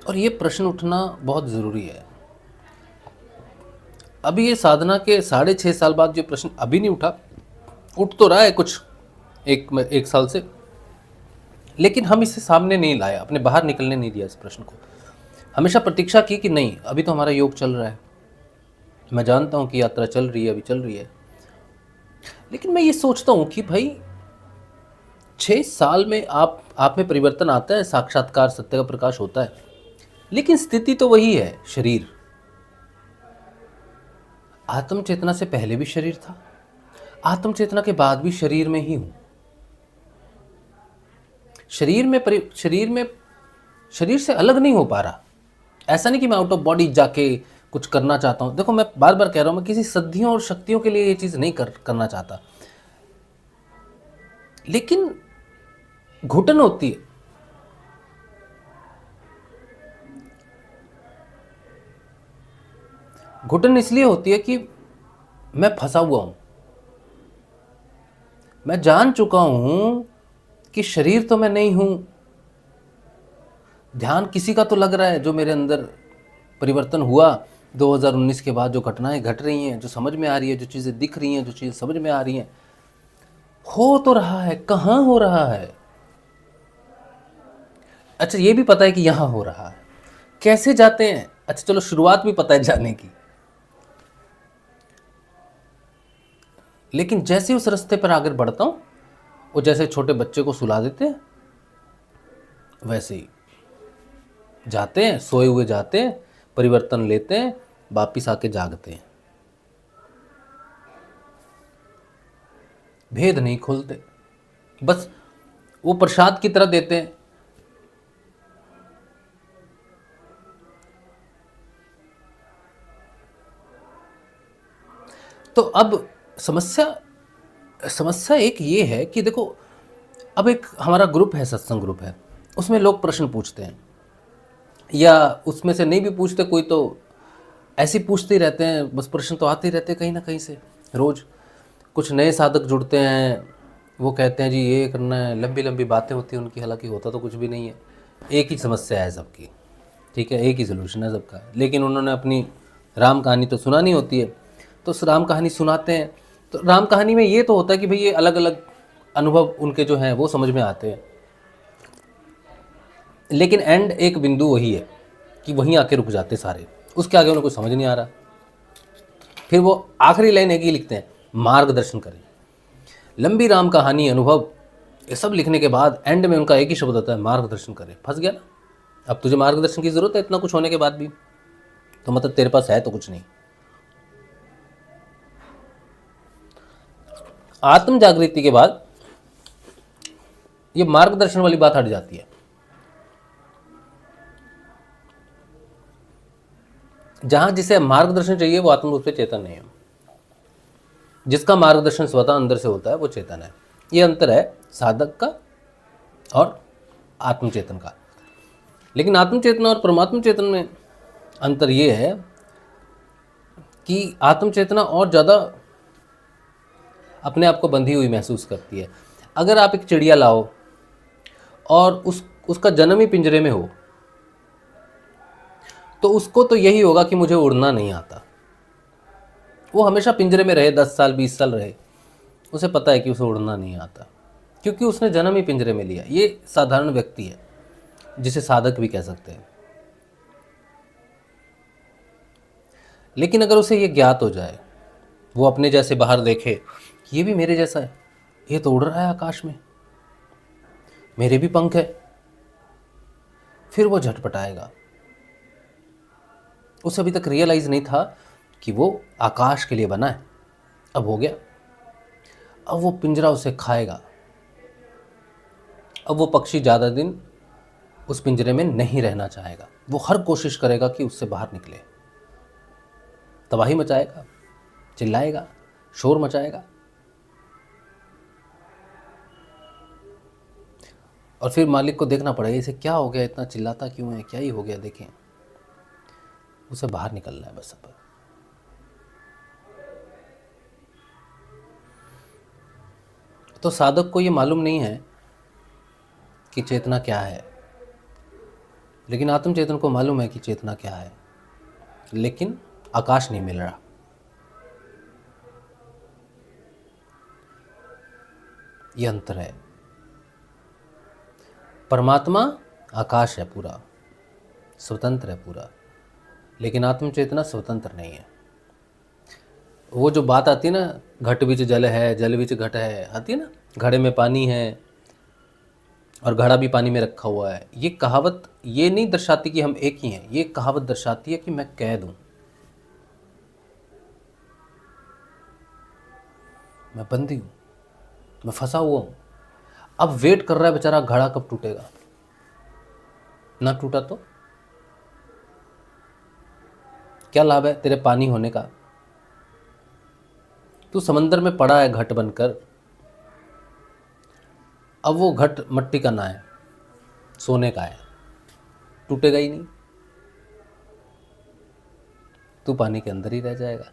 और ये प्रश्न उठना बहुत ज़रूरी है। अभी ये साधना के 6.5 साल बाद जो प्रश्न अभी नहीं उठा, उठ तो रहा है कुछ एक साल से, लेकिन हम इसे सामने नहीं लाया, अपने बाहर निकलने नहीं दिया इस प्रश्न को। हमेशा प्रतीक्षा की कि नहीं, अभी तो हमारा योग चल रहा है, मैं जानता हूँ कि यात्रा चल रही है, अभी चल रही है। लेकिन मैं ये सोचता हूँ कि भाई 6 साल में आप में परिवर्तन आता है, साक्षात्कार सत्य का प्रकाश होता है, लेकिन स्थिति तो वही है, शरीर। आत्म चेतना से पहले भी शरीर था, आत्म चेतना के बाद भी शरीर में ही हूँ। शरीर से अलग नहीं हो पा रहा। ऐसा नहीं कि मैं आउट ऑफ बॉडी जाके कुछ करना चाहता हूँ। देखो, मैं बार बार कह रहा हूँ, मैं किसी सिद्धियों और शक्तियों के लिए ये चीज़ नहीं करना चाहता, लेकिन घुटन होती है। घुटन इसलिए होती है कि मैं फंसा हुआ हूँ, मैं जान चुका हूं कि शरीर तो मैं नहीं हूं, ध्यान किसी का तो लग रहा है। जो मेरे अंदर परिवर्तन हुआ 2019 के बाद, जो घटनाएं घट रही हैं, जो समझ में आ रही है, जो चीज़ें दिख रही हैं, जो चीज़ें समझ में आ रही हैं, हो तो रहा है, कहाँ हो रहा है। अच्छा ये भी पता है कि यहाँ हो रहा है, कैसे जाते हैं, अच्छा चलो शुरुआत भी पता है जाने की, लेकिन जैसे उस रास्ते पर आगे बढ़ता हूँ, वो जैसे छोटे बच्चे को सुला देते हैं वैसे ही जाते हैं, सोए हुए जाते हैं, परिवर्तन लेते हैं, वापिस आके जागते हैं, भेद नहीं खोलते, बस वो प्रसाद की तरह देते हैं। तो अब समस्या समस्या एक ये है कि देखो, अब एक हमारा ग्रुप है, सत्संग ग्रुप है, उसमें लोग प्रश्न पूछते हैं, या उसमें से नहीं भी पूछते कोई तो ऐसे ही पूछते ही रहते हैं, बस प्रश्न तो आते ही रहते हैं कहीं ना कहीं से रोज़। कुछ नए साधक जुड़ते हैं, वो कहते हैं जी ये करना है, लंबी लंबी बातें होती हैं उनकी, हालांकि होता तो कुछ भी नहीं है, एक ही समस्या है सबकी, ठीक है, एक ही सोल्यूशन है सबका, लेकिन उन्होंने अपनी राम कहानी तो सुनानी होती है, तो उस राम कहानी सुनाते हैं। तो राम कहानी में ये तो होता है कि भाई ये अलग अलग अनुभव उनके जो हैं वो समझ में आते हैं, लेकिन एंड एक बिंदु वही है कि वहीं आके रुक जाते सारे, उसके आगे उन्हें कुछ समझ नहीं आ रहा। फिर वो आखिरी लाइन एक ही लिखते हैं, मार्गदर्शन करें। लंबी राम कहानी, अनुभव, ये सब लिखने के बाद एंड में उनका एक ही शब्द होता है, मार्गदर्शन करें। फंस गया ना, अब तुझे मार्गदर्शन की जरूरत है इतना कुछ होने के बाद भी, तो मतलब तेरे पास है तो कुछ नहीं। आत्म जागृति के बाद ये मार्गदर्शन वाली बात हट जाती है। जहां जिसे मार्गदर्शन चाहिए वो आत्म रूप से चेतन नहीं है, जिसका मार्गदर्शन स्वतः अंदर से होता है वो चेतन है। ये अंतर है साधक का और आत्मचेतन का। लेकिन आत्मचेतन और परमात्म चेतन में अंतर ये है कि आत्मचेतना और ज़्यादा अपने आप को बंधी हुई महसूस करती है। अगर आप एक चिड़िया लाओ और उसका जन्म ही पिंजरे में हो, तो उसको तो यही होगा कि मुझे उड़ना नहीं आता। वो हमेशा पिंजरे में रहे, 10 साल 20 साल रहे, उसे पता है कि उसे उड़ना नहीं आता, क्योंकि उसने जन्म ही पिंजरे में लिया। ये साधारण व्यक्ति है, जिसे साधक भी कह सकते हैं। लेकिन अगर उसे ये ज्ञात हो जाए, वो अपने जैसे बाहर देखे, ये भी मेरे जैसा है, ये तो उड़ रहा है आकाश में, मेरे भी पंख है, फिर वो झटपटाएगा। उसे अभी तक रियलाइज नहीं था कि वो आकाश के लिए बना है, अब हो गया। अब वो पिंजरा उसे खाएगा। अब वो पक्षी ज़्यादा दिन उस पिंजरे में नहीं रहना चाहेगा, वो हर कोशिश करेगा कि उससे बाहर निकले, तबाही मचाएगा, चिल्लाएगा, शोर मचाएगा, और फिर मालिक को देखना पड़ेगा इसे क्या हो गया, इतना चिल्लाता क्यों है, क्या ही हो गया, देखें। उसे बाहर निकलना है बस। अब तो साधक को ये मालूम नहीं है कि चेतना क्या है, लेकिन आत्म चेतन को मालूम है कि चेतना क्या है, लेकिन आकाश नहीं मिल रहा। ये अंतर है। परमात्मा आकाश है पूरा, स्वतंत्र है पूरा, लेकिन आत्म चेतना स्वतंत्र नहीं है। वो जो बात आती है ना, घट विच जल है, जल विच घट है, आती है ना, घड़े में पानी है और घड़ा भी पानी में रखा हुआ है। ये कहावत ये नहीं दर्शाती कि हम एक ही हैं, ये कहावत दर्शाती है कि मैं कैद हूं, मैं बंदी हूं, मैं फंसा हुआ हूं। अब वेट कर रहा है बेचारा, घड़ा कब टूटेगा। ना टूटा तो क्या लाभ है तेरे पानी होने का। तू समंदर में पड़ा है घट बनकर, अब वो घट मट्टी का ना है, सोने का है, टूटेगा ही नहीं, तू पानी के अंदर ही रह जाएगा।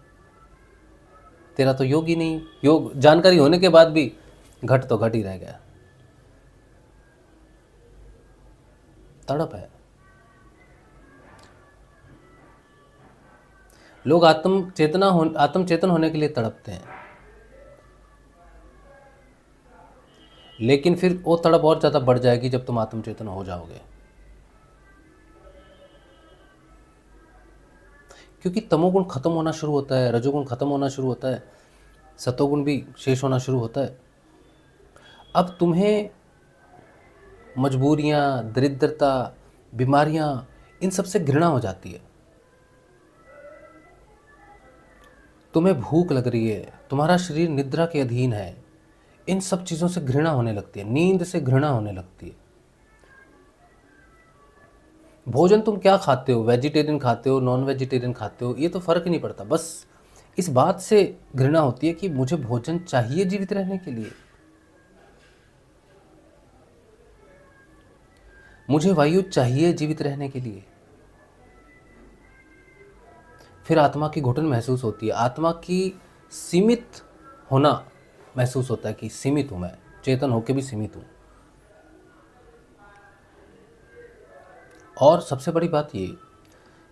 तेरा तो योग ही नहीं, योग जानकारी होने के बाद भी घट तो घट ही रह गया, तड़प है। लोग आत्मचेतन होने के लिए तड़पते हैं, लेकिन फिर वो तड़प और ज़्यादा बढ़ जाएगी जब तुम आत्मचेतन हो जाओगे, क्योंकि तमोगुण खत्म होना शुरू होता है, रजोगुण खत्म होना शुरू होता है, सतोगुण भी शेष होना शुरू होता है। अब तुम्हें मजबूरियाँ, दरिद्रता, बीमारियाँ, इन सब से घृणा हो जाती है। तुम्हें भूख लग रही है, तुम्हारा शरीर निद्रा के अधीन है, इन सब चीज़ों से घृणा होने लगती है, नींद से घृणा होने लगती है। भोजन तुम क्या खाते हो, वेजिटेरियन खाते हो, नॉन वेजिटेरियन खाते हो, ये तो फ़र्क ही नहीं पड़ता। बस इस बात से घृणा होती है कि मुझे भोजन चाहिए जीवित रहने के लिए, मुझे वायु चाहिए जीवित रहने के लिए। फिर आत्मा की घुटन महसूस होती है, आत्मा की सीमित होना महसूस होता है कि सीमित हूँ मैं, चेतन होकर भी सीमित हूँ। और सबसे बड़ी बात ये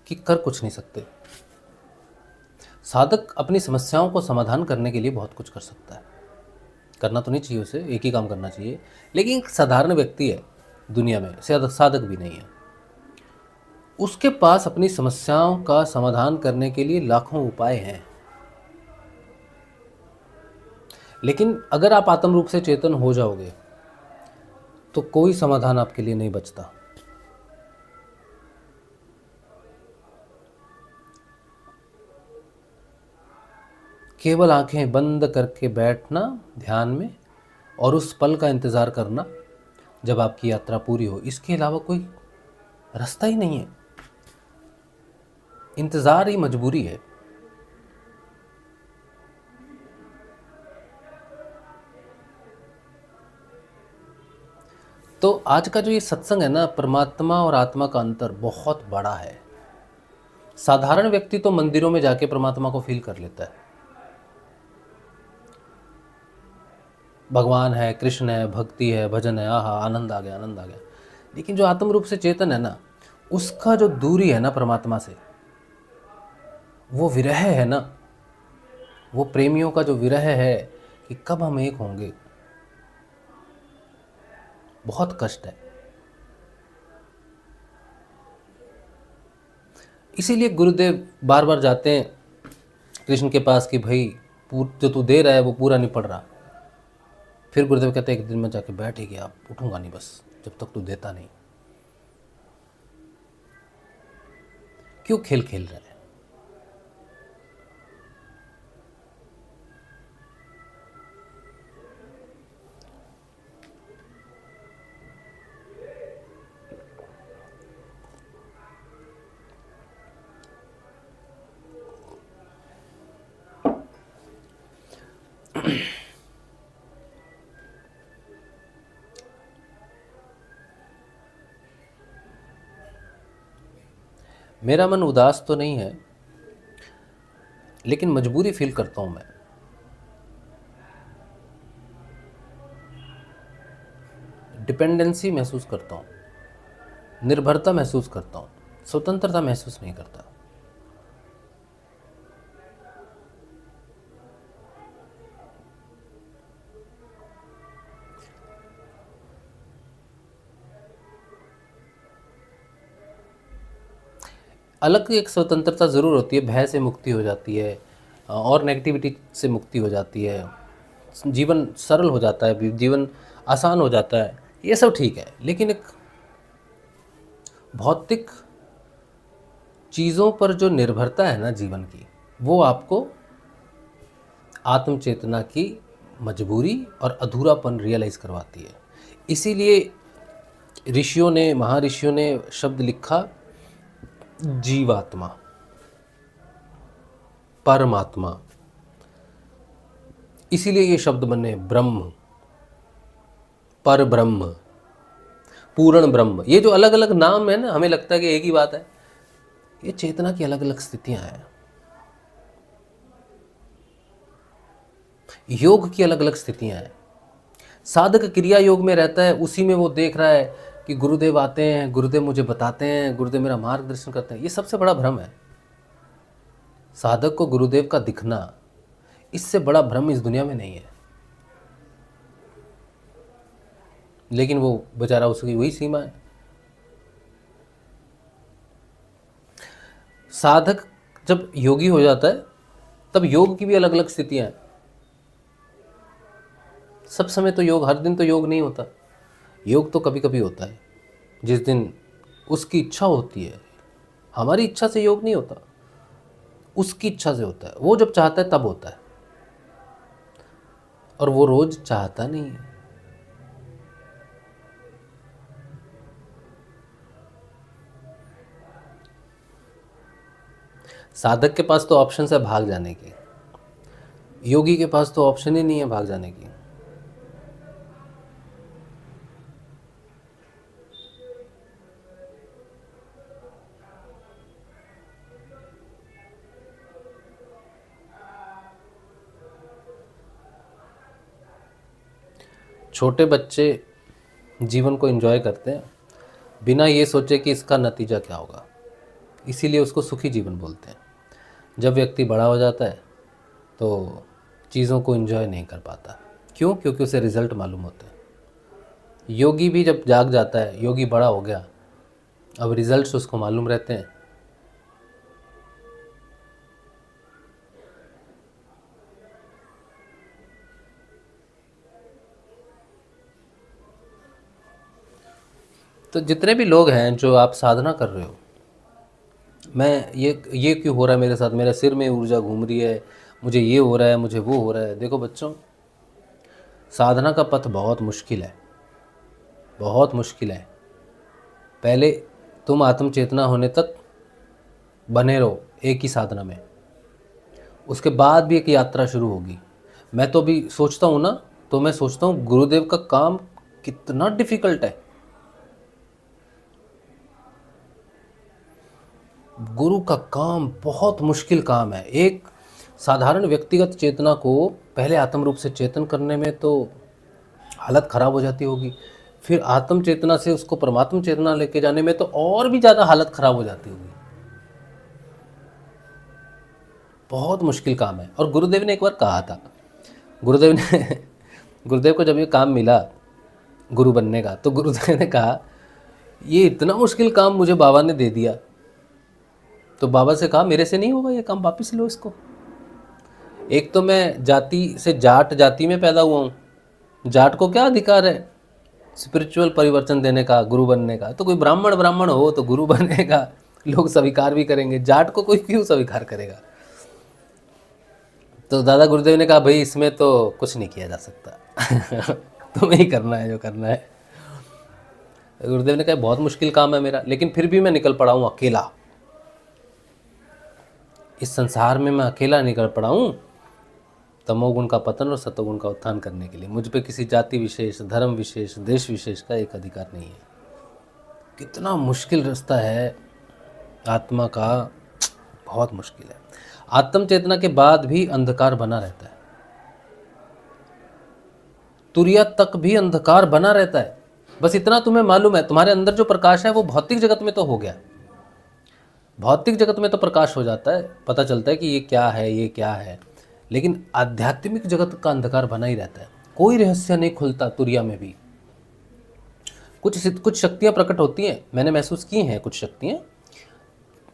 कि कर कुछ नहीं सकते। साधक अपनी समस्याओं को समाधान करने के लिए बहुत कुछ कर सकता है, करना तो नहीं चाहिए उसे, एक ही काम करना चाहिए, लेकिन एक साधारण व्यक्ति है दुनिया में, साधक भी नहीं है, उसके पास अपनी समस्याओं का समाधान करने के लिए लाखों उपाय हैं। लेकिन अगर आप आत्म रूप से चेतन हो जाओगे तो कोई समाधान आपके लिए नहीं बचता। केवल आंखें बंद करके बैठना ध्यान में और उस पल का इंतज़ार करना जब आपकी यात्रा पूरी हो, इसके अलावा कोई रास्ता ही नहीं है। इंतज़ार ही मजबूरी है। तो आज का जो ये सत्संग है ना, परमात्मा और आत्मा का अंतर बहुत बड़ा है। साधारण व्यक्ति तो मंदिरों में जाके परमात्मा को फील कर लेता है, भगवान है, कृष्ण है, भक्ति है, भजन है, आहा आनंद आ गया, आनंद आ गया। लेकिन जो आत्म रूप से चेतन है ना, उसका जो दूरी है ना परमात्मा से, वो विरह है ना, वो प्रेमियों का जो विरह है कि कब हम एक होंगे, बहुत कष्ट है। इसीलिए गुरुदेव बार बार जाते हैं कृष्ण के पास कि भाई जो तू दे रहा है वो पूरा नहीं पड़ रहा। फिर गुरुदेव कहते हैं एक दिन में जाके बैठ ही गया, उठूंगा नहीं बस जब तक तू देता नहीं। क्यों खेल खेल रहा है? मेरा मन उदास तो नहीं है, लेकिन मजबूरी फील करता हूं मैं। डिपेंडेंसी महसूस करता हूं, निर्भरता महसूस करता हूं, स्वतंत्रता महसूस नहीं करता। अलग एक स्वतंत्रता ज़रूर होती है, भय से मुक्ति हो जाती है और नेगेटिविटी से मुक्ति हो जाती है, जीवन सरल हो जाता है, जीवन आसान हो जाता है, ये सब ठीक है। लेकिन एक भौतिक चीज़ों पर जो निर्भरता है ना जीवन की, वो आपको आत्मचेतना की मजबूरी और अधूरापन रियलाइज़ करवाती है। इसीलिए ऋषियों ने, महाऋषियों ने शब्द लिखा जीवात्मा, परमात्मा। इसीलिए ये शब्द बने ब्रह्म, पर ब्रह्म, पूर्ण ब्रह्म। ये जो अलग अलग नाम है ना, हमें लगता है कि एक ही बात है, ये चेतना की अलग अलग स्थितियां हैं, योग की अलग अलग स्थितियां हैं। साधक क्रिया योग में रहता है, उसी में वो देख रहा है कि गुरुदेव आते हैं, गुरुदेव मुझे बताते हैं, गुरुदेव मेरा मार्गदर्शन करते हैं। ये सबसे बड़ा भ्रम है। साधक को गुरुदेव का दिखना, इससे बड़ा भ्रम इस दुनिया में नहीं है। लेकिन वो बेचारा, उसकी वही सीमा है। साधक जब योगी हो जाता है तब योग की भी अलग अलग स्थितियां हैं। सब समय तो योग, हर दिन तो योग नहीं होता। योग तो कभी कभी होता है, जिस दिन उसकी इच्छा होती है। हमारी इच्छा से योग नहीं होता, उसकी इच्छा से होता है। वो जब चाहता है तब होता है, और वो रोज चाहता नहीं है। साधक के पास तो ऑप्शन है भाग जाने की, योगी के पास तो ऑप्शन ही नहीं है भाग जाने की। छोटे बच्चे जीवन को एंजॉय करते हैं बिना ये सोचे कि इसका नतीजा क्या होगा, इसीलिए उसको सुखी जीवन बोलते हैं। जब व्यक्ति बड़ा हो जाता है तो चीज़ों को एंजॉय नहीं कर पाता। क्यों? क्योंकि उसे रिजल्ट मालूम होते हैं। योगी भी जब जाग जाता है, योगी बड़ा हो गया, अब रिजल्ट्स उसको मालूम रहते हैं। तो जितने भी लोग हैं जो आप साधना कर रहे हो, मैं ये क्यों हो रहा है मेरे साथ, मेरे सिर में ऊर्जा घूम रही है, मुझे ये हो रहा है, मुझे वो हो रहा है। देखो बच्चों, साधना का पथ बहुत मुश्किल है, बहुत मुश्किल है। पहले तुम आत्म चेतना होने तक बने रहो एक ही साधना में, उसके बाद भी एक यात्रा शुरू होगी। मैं तो अभी सोचता हूँ ना, तो मैं सोचता हूँ गुरुदेव का काम कितना डिफ़िकल्ट है। गुरु का काम बहुत मुश्किल काम है। एक साधारण व्यक्तिगत चेतना को पहले आत्म रूप से चेतन करने में तो हालत ख़राब हो जाती होगी, फिर आत्म चेतना से उसको परमात्म चेतना लेके जाने में तो और भी ज़्यादा हालत ख़राब हो जाती होगी। बहुत मुश्किल काम है। और गुरुदेव ने एक बार कहा था, गुरुदेव को जब ये काम मिला गुरु बनने का, तो गुरुदेव ने कहा ये इतना मुश्किल काम मुझे बाबा ने दे दिया। तो बाबा से कहा मेरे से नहीं होगा ये काम, वापिस लो इसको। एक तो मैं जाति से जाट जाति में पैदा हुआ हूँ, जाट को क्या अधिकार है स्पिरिचुअल परिवर्तन देने का, गुरु बनने का? तो कोई ब्राह्मण हो तो गुरु बनेगा, लोग स्वीकार भी करेंगे। जाट को कोई क्यों स्वीकार करेगा? तो दादा गुरुदेव ने कहा भाई इसमें तो कुछ नहीं किया जा सकता तुम्हें ही करना है जो करना है। गुरुदेव ने कहा बहुत मुश्किल काम है मेरा, लेकिन फिर भी मैं निकल पड़ा हूँ अकेला। इस संसार में मैं अकेला निकल पड़ा हूँ तमोगुण का पतन और सतोगुण का उत्थान करने के लिए। मुझ पे किसी जाति विशेष, धर्म विशेष, देश विशेष का एक अधिकार नहीं है। कितना मुश्किल रास्ता है आत्मा का, बहुत मुश्किल है। आत्म चेतना के बाद भी अंधकार बना रहता है, तुरिया तक भी अंधकार बना रहता है। बस इतना तुम्हें मालूम है, तुम्हारे अंदर जो प्रकाश है वो भौतिक जगत में तो हो गया, भौतिक जगत में तो प्रकाश हो जाता है, पता चलता है कि ये क्या है, ये क्या है, लेकिन आध्यात्मिक जगत का अंधकार बना ही रहता है। कोई रहस्य नहीं खुलता तुरिया में भी। कुछ शक्तियाँ प्रकट होती हैं, मैंने महसूस की हैं कुछ शक्तियाँ,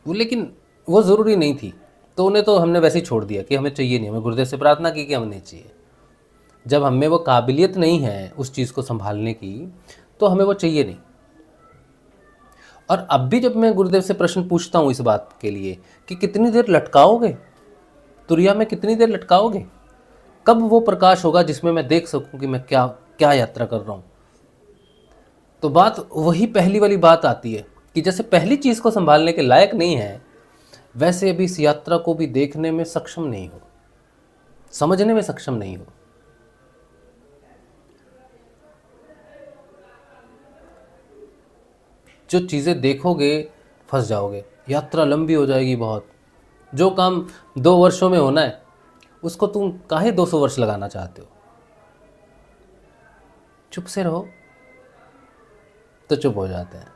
लेकिन वो ज़रूरी नहीं थी, तो उन्हें तो हमने वैसे ही छोड़ दिया कि हमें चाहिए नहीं। हमें गुरुदेव से प्रार्थना की कि हमें नहीं चाहिए। जब हमें वो काबिलियत नहीं है उस चीज़ को संभालने की, तो हमें वो चाहिए नहीं। और अब भी जब मैं गुरुदेव से प्रश्न पूछता हूँ इस बात के लिए कि कितनी देर लटकाओगे, तुरिया में कितनी देर लटकाओगे, कब वो प्रकाश होगा जिसमें मैं देख सकूं कि मैं क्या क्या यात्रा कर रहा हूँ, तो बात वही पहली वाली बात आती है कि जैसे पहली चीज़ को संभालने के लायक नहीं है, वैसे अभी इस यात्रा को भी देखने में सक्षम नहीं हो, समझने में सक्षम नहीं हो। जो चीज़ें देखोगे फंस जाओगे, यात्रा लंबी हो जाएगी बहुत। जो काम 2 वर्षों में होना है उसको तुम काहे 200 वर्ष लगाना चाहते हो? चुप से रहो तो चुप हो जाते हैं।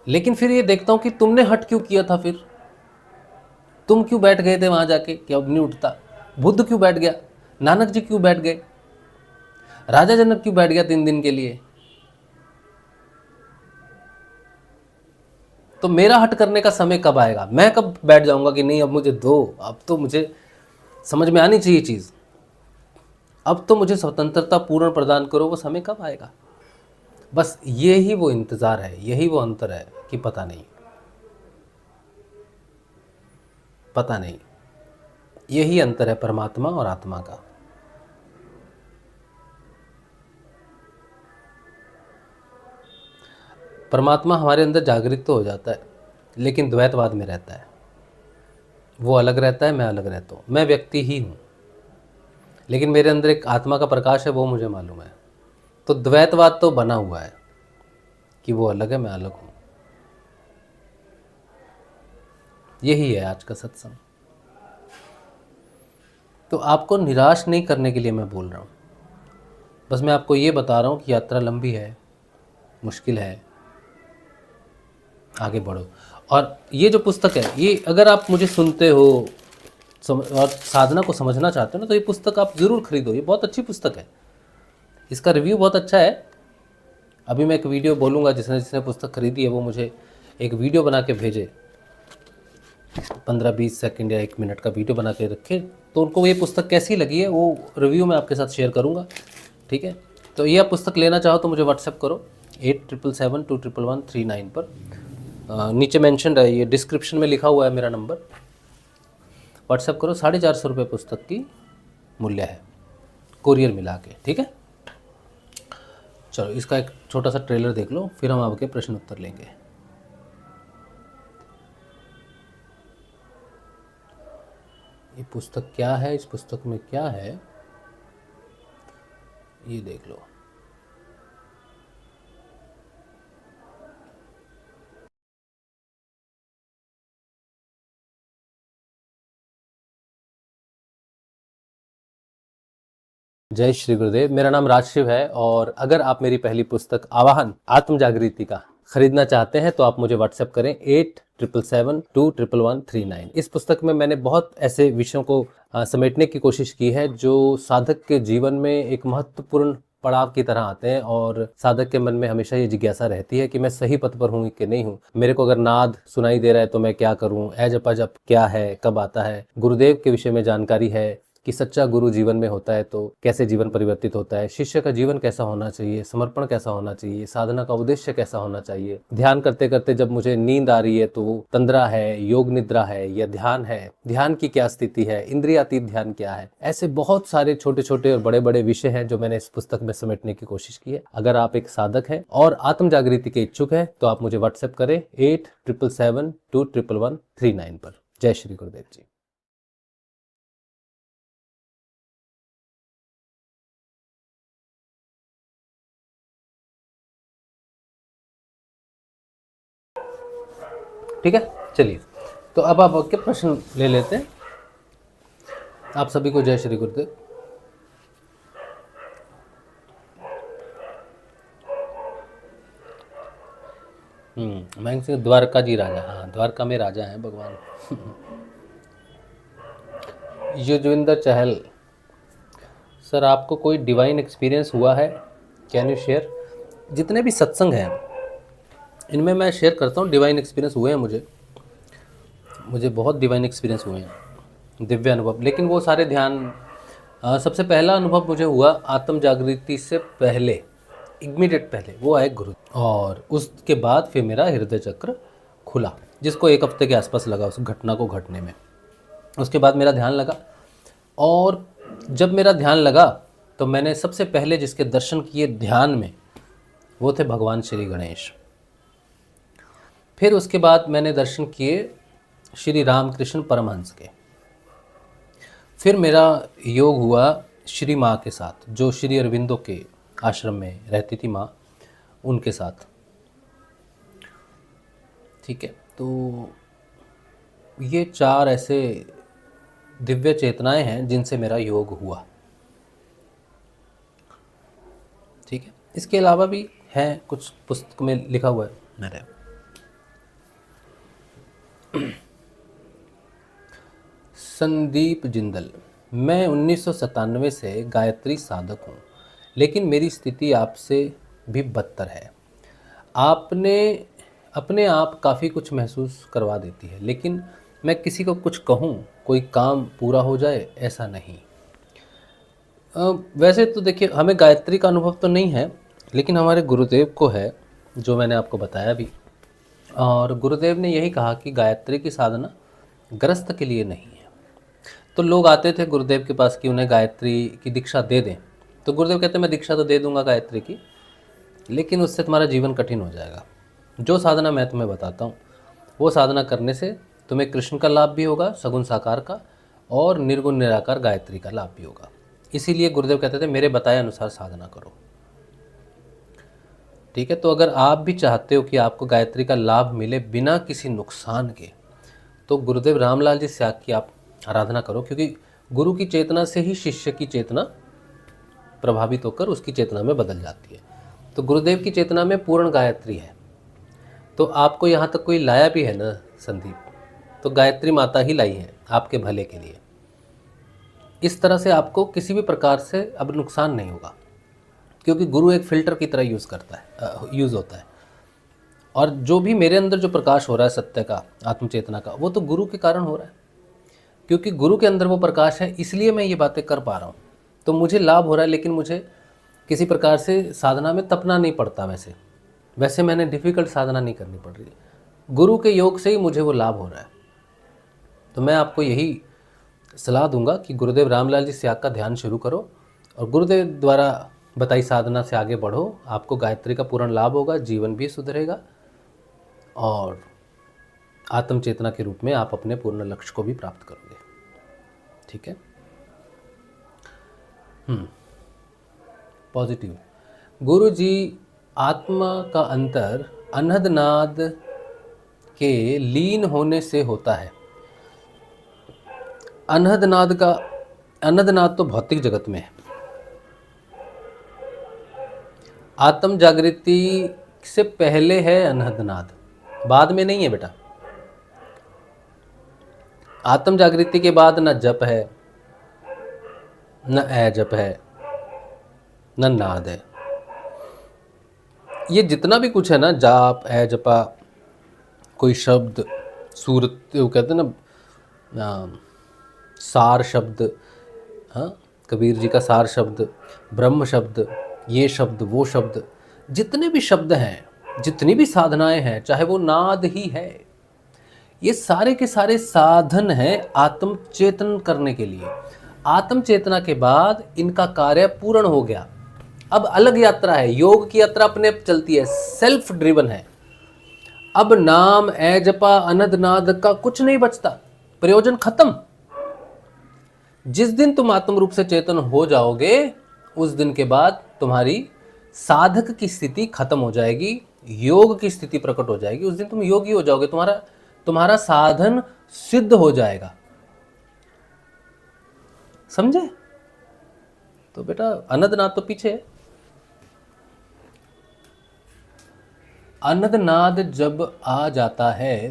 लेकिन फिर ये देखता हूं कि तुमने हट क्यों किया था, फिर तुम क्यों बैठ गए थे वहां जाके कि अब नहीं उठता? बुद्ध क्यों बैठ गया? नानक जी क्यों बैठ गए? राजा जनक क्यों बैठ गया 3 दिन के लिए? तो मेरा हट करने का समय कब आएगा? मैं कब बैठ जाऊंगा कि नहीं अब मुझे दो, अब तो मुझे समझ में आनी चाहिए चीज़, अब तो मुझे स्वतंत्रता पूर्ण प्रदान करो, वो समय कब आएगा? बस ये ही वो इंतज़ार है, यही वो अंतर है कि पता नहीं, पता नहीं। यही अंतर है परमात्मा और आत्मा का। परमात्मा हमारे अंदर जागृत तो हो जाता है, लेकिन द्वैतवाद में रहता है। वो अलग रहता है, मैं अलग रहता हूँ। मैं व्यक्ति ही हूँ, लेकिन मेरे अंदर एक आत्मा का प्रकाश है, वो मुझे मालूम है। तो द्वैतवाद तो बना हुआ है कि वो अलग है, मैं अलग हूँ। यही है आज का सत्संग। तो आपको निराश नहीं करने के लिए मैं बोल रहा हूँ। बस मैं आपको ये बता रहा हूँ कि यात्रा लंबी है, मुश्किल है, आगे बढ़ो। और ये जो पुस्तक है, ये अगर आप मुझे सुनते हो और साधना को समझना चाहते हो ना, तो ये पुस्तक आप ज़रूर खरीदो। ये बहुत अच्छी पुस्तक है, इसका रिव्यू बहुत अच्छा है। अभी मैं एक वीडियो बोलूँगा, जिसने जिसने पुस्तक खरीदी है वो मुझे एक वीडियो बना के भेजे, 15-20 सेकंड या 1 मिनट का वीडियो बना के रखे, तो उनको ये पुस्तक कैसी लगी है वो रिव्यू मैं आपके साथ शेयर करूँगा। ठीक है, तो ये आप पुस्तक लेना चाहो तो मुझे व्हाट्सएप करो 8777211139 पर। नीचे मेंशन है, ये डिस्क्रिप्शन में लिखा हुआ है मेरा नंबर। व्हाट्सएप करो। 450 रुपये पुस्तक की मूल्य है, कोरियर मिला के। ठीक है, चलो इसका एक छोटा सा ट्रेलर देख लो, फिर हम आपके प्रश्न उत्तर लेंगे। ये पुस्तक क्या है, इस पुस्तक में क्या है, ये देख लो। जय श्री गुरुदेव। मेरा नाम राजशिव है, और अगर आप मेरी पहली पुस्तक आवाहन आत्म जागृति का खरीदना चाहते हैं तो आप मुझे व्हाट्सएप करें 8777211139। इस पुस्तक में मैंने बहुत ऐसे विषयों को समेटने की कोशिश की है जो साधक के जीवन में एक महत्वपूर्ण पड़ाव की तरह आते हैं, और साधक के मन में हमेशा ये जिज्ञासा रहती है कि मैं सही पथ पर हूँ कि नहीं हूँ। मेरे को अगर नाद सुनाई दे रहा है तो मैं क्या करूँ, जप अजप क्या है, कब आता है, गुरुदेव के विषय में जानकारी है कि सच्चा गुरु जीवन में होता है तो कैसे जीवन परिवर्तित होता है, शिष्य का जीवन कैसा होना चाहिए, समर्पण कैसा होना चाहिए, साधना का उद्देश्य कैसा होना चाहिए, ध्यान करते करते जब मुझे नींद आ रही है तो वो तंद्रा है, योग निद्रा है या ध्यान है, ध्यान की क्या स्थिति है, इंद्रियातीत ध्यान क्या है। ऐसे बहुत सारे छोटे छोटे और बड़े बड़े विषय हैं जो मैंने इस पुस्तक में समेटने की कोशिश की है। अगर आप एक साधक हैं और आत्म जागृति के इच्छुक हैं तो आप मुझे व्हाट्सएप करें 8777211139 पर। जय श्री गुरुदेव जी। ठीक है, चलिए तो अब आप आपके प्रश्न ले लेते हैं। आप सभी को जय श्री गुरुदेव। मयंक सिंह द्वारका जी राजा, हाँ द्वारका में राजा हैं भगवान। युजविंदर चहल, सर आपको कोई डिवाइन एक्सपीरियंस हुआ है, कैन यू शेयर? जितने भी सत्संग हैं इनमें मैं शेयर करता हूँ, डिवाइन एक्सपीरियंस हुए हैं मुझे बहुत डिवाइन एक्सपीरियंस हुए हैं, दिव्य अनुभव। लेकिन वो सारे ध्यान, सबसे पहला अनुभव मुझे हुआ आत्म जागृति से पहले, इमीडिएट पहले वो आए गुरु, और उसके बाद फिर मेरा हृदय चक्र खुला, जिसको 1 हफ्ते के आसपास लगा उस घटना को घटने में। उसके बाद मेरा ध्यान लगा, और जब मेरा ध्यान लगा तो मैंने सबसे पहले जिसके दर्शन किए ध्यान में वो थे भगवान श्री गणेश। फिर उसके बाद मैंने दर्शन किए श्री रामकृष्ण परमहंस के। फिर मेरा योग हुआ श्री माँ के साथ, जो श्री अरविंदो के आश्रम में रहती थी माँ, उनके साथ। ठीक है, तो ये 4 ऐसे दिव्य चेतनाएं हैं जिनसे मेरा योग हुआ। ठीक है, इसके अलावा भी है कुछ पुस्तक में लिखा हुआ है मेरे। संदीप जिंदल, मैं 1997 से गायत्री साधक हूँ, लेकिन मेरी स्थिति आपसे भी बदतर है। आपने अपने आप काफ़ी कुछ महसूस करवा देती है, लेकिन मैं किसी को कुछ कहूँ कोई काम पूरा हो जाए, ऐसा नहीं। वैसे तो देखिए, हमें गायत्री का अनुभव तो नहीं है, लेकिन हमारे गुरुदेव को है, जो मैंने आपको बताया भी। और गुरुदेव ने यही कहा कि गायत्री की साधना ग्रस्त के लिए नहीं है। तो लोग आते थे गुरुदेव के पास कि उन्हें गायत्री की दीक्षा दे दें, तो गुरुदेव कहते मैं दीक्षा तो दे दूंगा गायत्री की, लेकिन उससे तुम्हारा जीवन कठिन हो जाएगा। जो साधना मैं तुम्हें बताता हूँ वो साधना करने से तुम्हें कृष्ण का लाभ भी होगा, सगुण साकार का, और निर्गुण निराकार गायत्री का लाभ भी होगा। इसीलिए गुरुदेव कहते थे मेरे बताए अनुसार साधना करो। ठीक है, तो अगर आप भी चाहते हो कि आपको गायत्री का लाभ मिले बिना किसी नुकसान के, तो गुरुदेव रामलाल जी स्याग की आप आराधना करो, क्योंकि गुरु की चेतना से ही शिष्य की चेतना प्रभावित होकर उसकी चेतना में बदल जाती है। तो गुरुदेव की चेतना में पूर्ण गायत्री है। तो आपको यहाँ तक कोई लाया भी है ना संदीप, तो गायत्री माता ही लाई है आपके भले के लिए। इस तरह से आपको किसी भी प्रकार से अब नुकसान नहीं होगा, क्योंकि गुरु एक फिल्टर की तरह यूज़ होता है। और जो भी मेरे अंदर जो प्रकाश हो रहा है सत्य का, आत्मचेतना का, वो तो गुरु के कारण हो रहा है, क्योंकि गुरु के अंदर वो प्रकाश है, इसलिए मैं ये बातें कर पा रहा हूँ। तो मुझे लाभ हो रहा है, लेकिन मुझे किसी प्रकार से साधना में तपना नहीं पड़ता। वैसे मैंने डिफ़िकल्ट साधना नहीं करनी पड़ रही है, गुरु के योग से ही मुझे वो लाभ हो रहा है। तो मैं आपको यही सलाह दूंगा कि गुरुदेव रामलाल जी स्याग का ध्यान शुरू करो और गुरुदेव द्वारा बताई साधना से आगे बढ़ो। आपको गायत्री का पूर्ण लाभ होगा, जीवन भी सुधरेगा, और आत्म चेतना के रूप में आप अपने पूर्ण लक्ष्य को भी प्राप्त करोगे। ठीक है। पॉजिटिव। गुरु जी, आत्मा का अंतर अनहदनाद के लीन होने से होता है। अनहदनाद तो भौतिक जगत में है, आत्म जागृति से पहले है अनहदनाद, बाद में नहीं है बेटा। आत्म जागृति के बाद न जप है, न जप है, न नाद है। ये जितना भी कुछ है ना, जाप, जपा, कोई शब्द, सूरत, वो कहते हैं ना सार शब्द, हाँ, कबीर जी का सार शब्द, ब्रह्म शब्द, ये शब्द, वो शब्द, जितने भी शब्द हैं, जितनी भी साधनाएं हैं, चाहे वो नाद ही है, ये सारे के सारे साधन हैं आत्म चेतन करने के लिए। आत्म चेतना के बाद इनका कार्य पूर्ण हो गया। अब अलग यात्रा है, योग की यात्रा अपने आप चलती है, सेल्फ ड्रिवन है। अब नाम, जपा, अनहदनाद का कुछ नहीं बचता, प्रयोजन खत्म। जिस दिन तुम आत्म रूप से चेतन हो जाओगे, उस दिन के बाद तुम्हारी साधक की स्थिति खत्म हो जाएगी, योग की स्थिति प्रकट हो जाएगी। उस दिन तुम योगी हो जाओगे, तुम्हारा साधन सिद्ध हो जाएगा। समझे? तो बेटा अनहदनाद तो पीछे है। अनहदनाद जब आ जाता है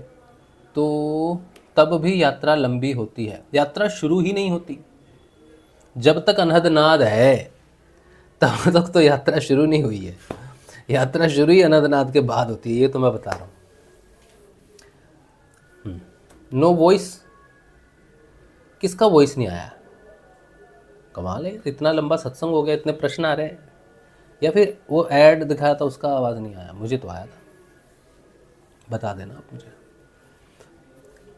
तो तब भी यात्रा लंबी होती है, यात्रा शुरू ही नहीं होती। जब तक अनहदनाद है तब तक तो यात्रा शुरू नहीं हुई है। यात्रा शुरू ही अनहदनाद के बाद होती है, ये तो मैं बता रहा हूँ। नो वॉइस, किसका वॉइस नहीं आया? कमाल है, इतना लंबा सत्संग हो गया, इतने प्रश्न आ रहे हैं। या फिर वो ऐड दिखाया था उसका आवाज़ नहीं आया? मुझे तो आया था, बता देना आप मुझे।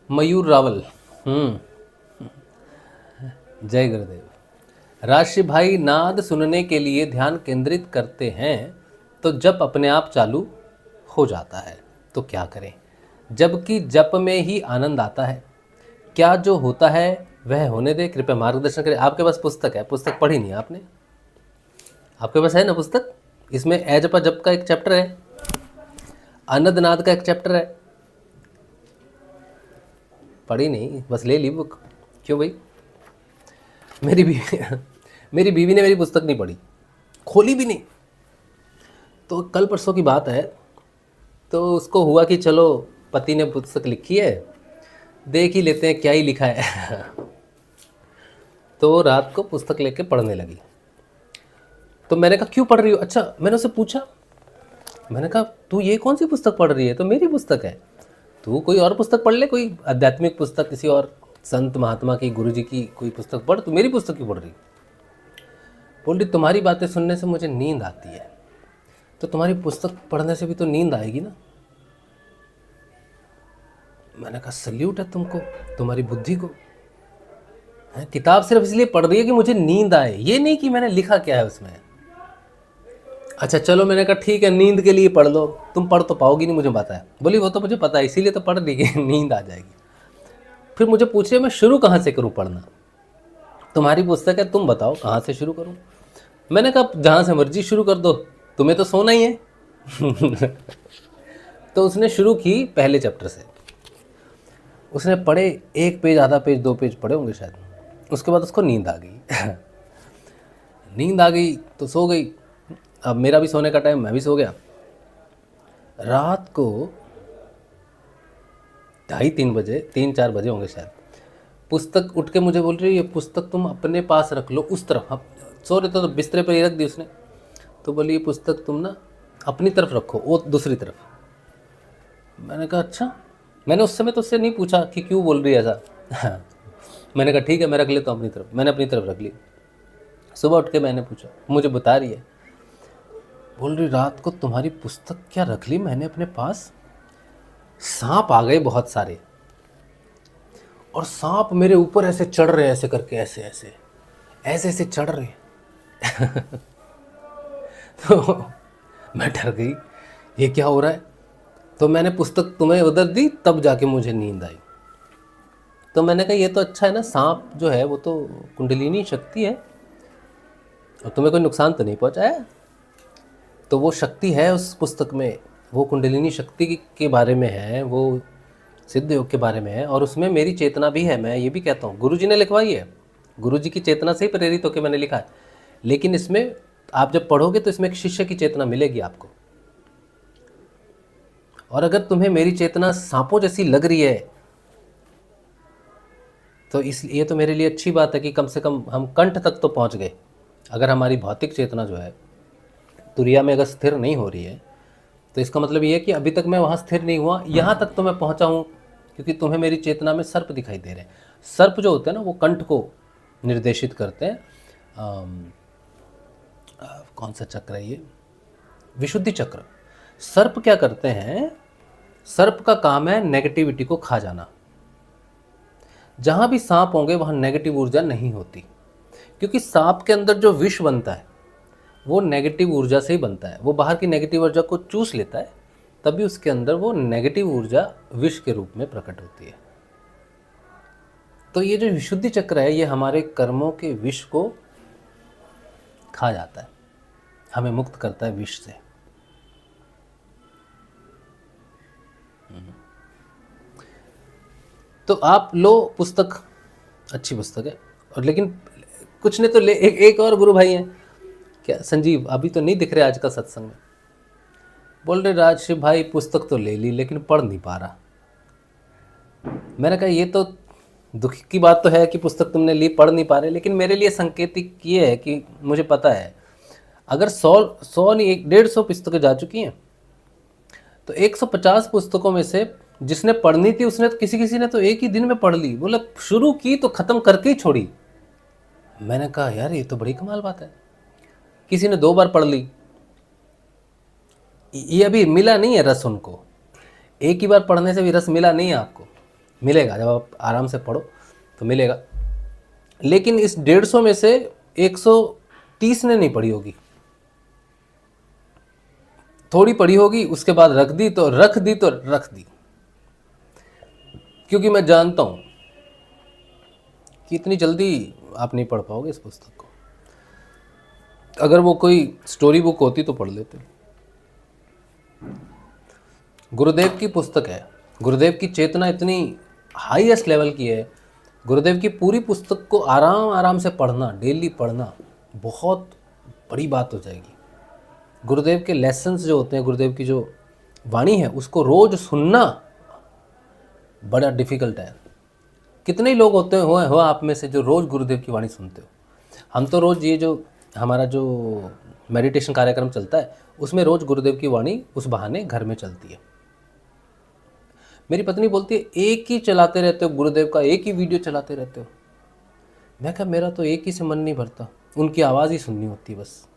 मयूर रावल, जय गुरुदेव। राशि भाई, नाद सुनने के लिए ध्यान केंद्रित करते हैं तो जप अपने आप चालू हो जाता है, तो क्या करें? जबकि जप में ही आनंद आता है। क्या जो होता है वह होने दे, कृपया मार्गदर्शन करें। आपके पास पुस्तक है, पुस्तक पढ़ी नहीं आपने? आपके पास है ना पुस्तक? इसमें जपा जप का एक चैप्टर है, अनहदनाद का एक चैप्टर है। पढ़ी नहीं, बस ले ली बुक। क्यों भाई? मेरी बीवी ने मेरी पुस्तक नहीं पढ़ी, खोली भी नहीं। तो कल परसों की बात है, तो उसको हुआ कि चलो पति ने पुस्तक लिखी है, देख ही लेते हैं क्या ही लिखा है। तो वो रात को पुस्तक लेके पढ़ने लगी। तो मैंने कहा क्यों पढ़ रही हो? अच्छा, मैंने उससे पूछा, मैंने कहा तू ये कौन सी पुस्तक पढ़ रही है? तो मेरी पुस्तक है, तू कोई और पुस्तक पढ़ ले, कोई आध्यात्मिक पुस्तक, किसी और संत महात्मा की, गुरु जी की कोई पुस्तक पढ़, तू मेरी पुस्तक क्यों पढ़ रही? बोल रही तुम्हारी बातें सुनने से मुझे नींद आती है, तो तुम्हारी पुस्तक पढ़ने से भी तो नींद आएगी ना। मैंने कहा सल्यूट है तुमको, तुम्हारी बुद्धि को। किताब सिर्फ इसलिए पढ़ रही है कि मुझे नींद आए, ये नहीं कि मैंने लिखा क्या है उसमें। अच्छा चलो, मैंने कहा ठीक है, नींद के लिए पढ़ लो, तुम पढ़ तो पाओगी नहीं, मुझे पता है। बोली वो तो मुझे पता है, इसीलिए तो पढ़ रही है, नींद आ जाएगी। फिर मुझे पूछ रही मैं शुरू कहाँ से करूँ पढ़ना? तुम्हारी पुस्तक है, तुम बताओ कहाँ से शुरू करूँ। मैंने कहा जहाँ से मर्जी शुरू कर दो, तुम्हें तो सोना ही है। तो उसने शुरू की पहले चैप्टर से। उसने पढ़े, एक पेज, आधा पेज, 2 पेज पढ़े होंगे शायद। उसके बाद उसको नींद आ गई। नींद आ गई तो सो गई। अब मेरा भी सोने का टाइम, मैं भी सो गया। रात को 2:30-3 बजे, 3-4 बजे होंगे शायद, पुस्तक उठ के मुझे बोल रही है ये पुस्तक तुम अपने पास रख लो, उस तरफ। अब सो रहे तो बिस्तरे पर ही रख दी उसने। तो बोली ये पुस्तक तुम ना अपनी तरफ रखो, वो दूसरी तरफ। मैंने कहा अच्छा। मैंने उस समय तो उससे नहीं पूछा कि क्यों बोल रही है ऐसा। मैंने कहा ठीक है, मैं रख लेता हूँ अपनी तरफ। मैंने अपनी तरफ रख ली। सुबह उठ के मैंने पूछा, मुझे बता रही है, बोल रही रात को तुम्हारी पुस्तक क्या रख ली मैंने अपने पास, सांप आ गए बहुत सारे, और सांप मेरे ऊपर ऐसे चढ़ रहे, ऐसे करके, ऐसे ऐसे ऐसे ऐसे चढ़ रहे। तो मैं डर गई, ये क्या हो रहा है? तो मैंने पुस्तक तुम्हें उधर दी, तब जाके मुझे नींद आई। तो मैंने कहा ये तो अच्छा है ना, सांप जो है वो तो कुंडलिनी शक्ति है, और तुम्हें कोई नुकसान तो नहीं पहुंचाया। तो वो शक्ति है उस पुस्तक में, वो कुंडलिनी शक्ति के बारे में है, वो सिद्ध योग के बारे में है, और उसमें मेरी चेतना भी है। मैं ये भी कहता हूँ गुरु जी ने लिखवाई है, गुरु जी की चेतना से ही प्रेरित होकर मैंने लिखा है। लेकिन इसमें आप जब पढ़ोगे तो इसमें एक शिष्य की चेतना मिलेगी आपको। और अगर तुम्हें मेरी चेतना सांपों जैसी लग रही है तो इसलिए तो मेरे लिए अच्छी बात है कि कम से कम हम कंठ तक तो पहुंच गए। अगर हमारी भौतिक चेतना जो है तुरिया में अगर स्थिर नहीं हो रही है, तो इसका मतलब ये है कि अभी तक मैं वहाँ स्थिर नहीं हुआ, यहाँ तक तो मैं पहुँचा हूँ, क्योंकि तुम्हें मेरी चेतना में सर्प दिखाई दे रहे हैं। सर्प जो होते हैं ना, वो कंठ को निर्देशित करते हैं। कौन सा चक्र है ये? विशुद्धि चक्र। सर्प क्या करते हैं? सर्प का काम है नेगेटिविटी को खा जाना। जहाँ भी सांप होंगे वहाँ नेगेटिव ऊर्जा नहीं होती, क्योंकि सांप के अंदर जो विष बनता है वो नेगेटिव ऊर्जा से ही बनता है। वो बाहर की नेगेटिव ऊर्जा को चूस लेता है, तभी उसके अंदर वो नेगेटिव ऊर्जा विष के रूप में प्रकट होती है। तो ये जो विशुद्धि चक्र है, ये हमारे कर्मों के विष को खा जाता है, हमें मुक्त करता है विष से। तो आप लो पुस्तक, अच्छी पुस्तक है। और लेकिन कुछ ने तो ले, एक और गुरु भाई हैं, क्या संजीव, अभी तो नहीं दिख रहे आजकल सत्संग में। बोल रहे राजशिव भाई पुस्तक तो ले ली लेकिन पढ़ नहीं पा रहा। मैंने कहा ये तो दुख की बात तो है कि पुस्तक तुमने ली, पढ़ नहीं पा रहे, लेकिन मेरे लिए संकेतिक ये है कि मुझे पता है अगर 100 नहीं 150 पुस्तकें जा चुकी हैं, तो 150 पुस्तकों में से जिसने पढ़नी थी उसने तो किसी ने तो एक ही दिन में पढ़ ली। बोला शुरू की तो ख़त्म करके ही छोड़ी। मैंने कहा यार ये तो बड़ी कमाल बात है। किसी ने 2 बार पढ़ ली, ये अभी मिला नहीं है रस उनको। एक ही बार पढ़ने से भी रस मिला नहीं है आपको, मिलेगा जब आप आराम से पढ़ो तो मिलेगा। लेकिन इस 150 में से 130 ने नहीं पढ़ी होगी, थोड़ी पढ़ी होगी, उसके बाद रख दी तो रख दी। क्योंकि मैं जानता हूं कि इतनी जल्दी आप नहीं पढ़ पाओगे इस पुस्तक को। अगर वो कोई स्टोरी बुक होती तो पढ़ लेते। गुरुदेव की पुस्तक है, गुरुदेव की चेतना इतनी हाईएस्ट लेवल की है। गुरुदेव की पूरी पुस्तक को आराम से पढ़ना, डेली पढ़ना बहुत बड़ी बात हो जाएगी। गुरुदेव के लेसन्स जो होते हैं, गुरुदेव की जो वाणी है, उसको रोज़ सुनना बड़ा डिफ़िकल्ट है। कितने ही लोग होते हो आप में से जो रोज़ गुरुदेव की वाणी सुनते हो। हम तो रोज़ ये जो हमारा जो मेडिटेशन कार्यक्रम चलता है, उसमें रोज़ गुरुदेव की वाणी उस बहाने घर में चलती है। मेरी पत्नी बोलती है एक ही चलाते रहते हो गुरुदेव का, एक ही वीडियो चलाते रहते हो। मैं कहा मेरा तो एक ही से मन नहीं भरता, उनकी आवाज़ ही सुननी होती है बस।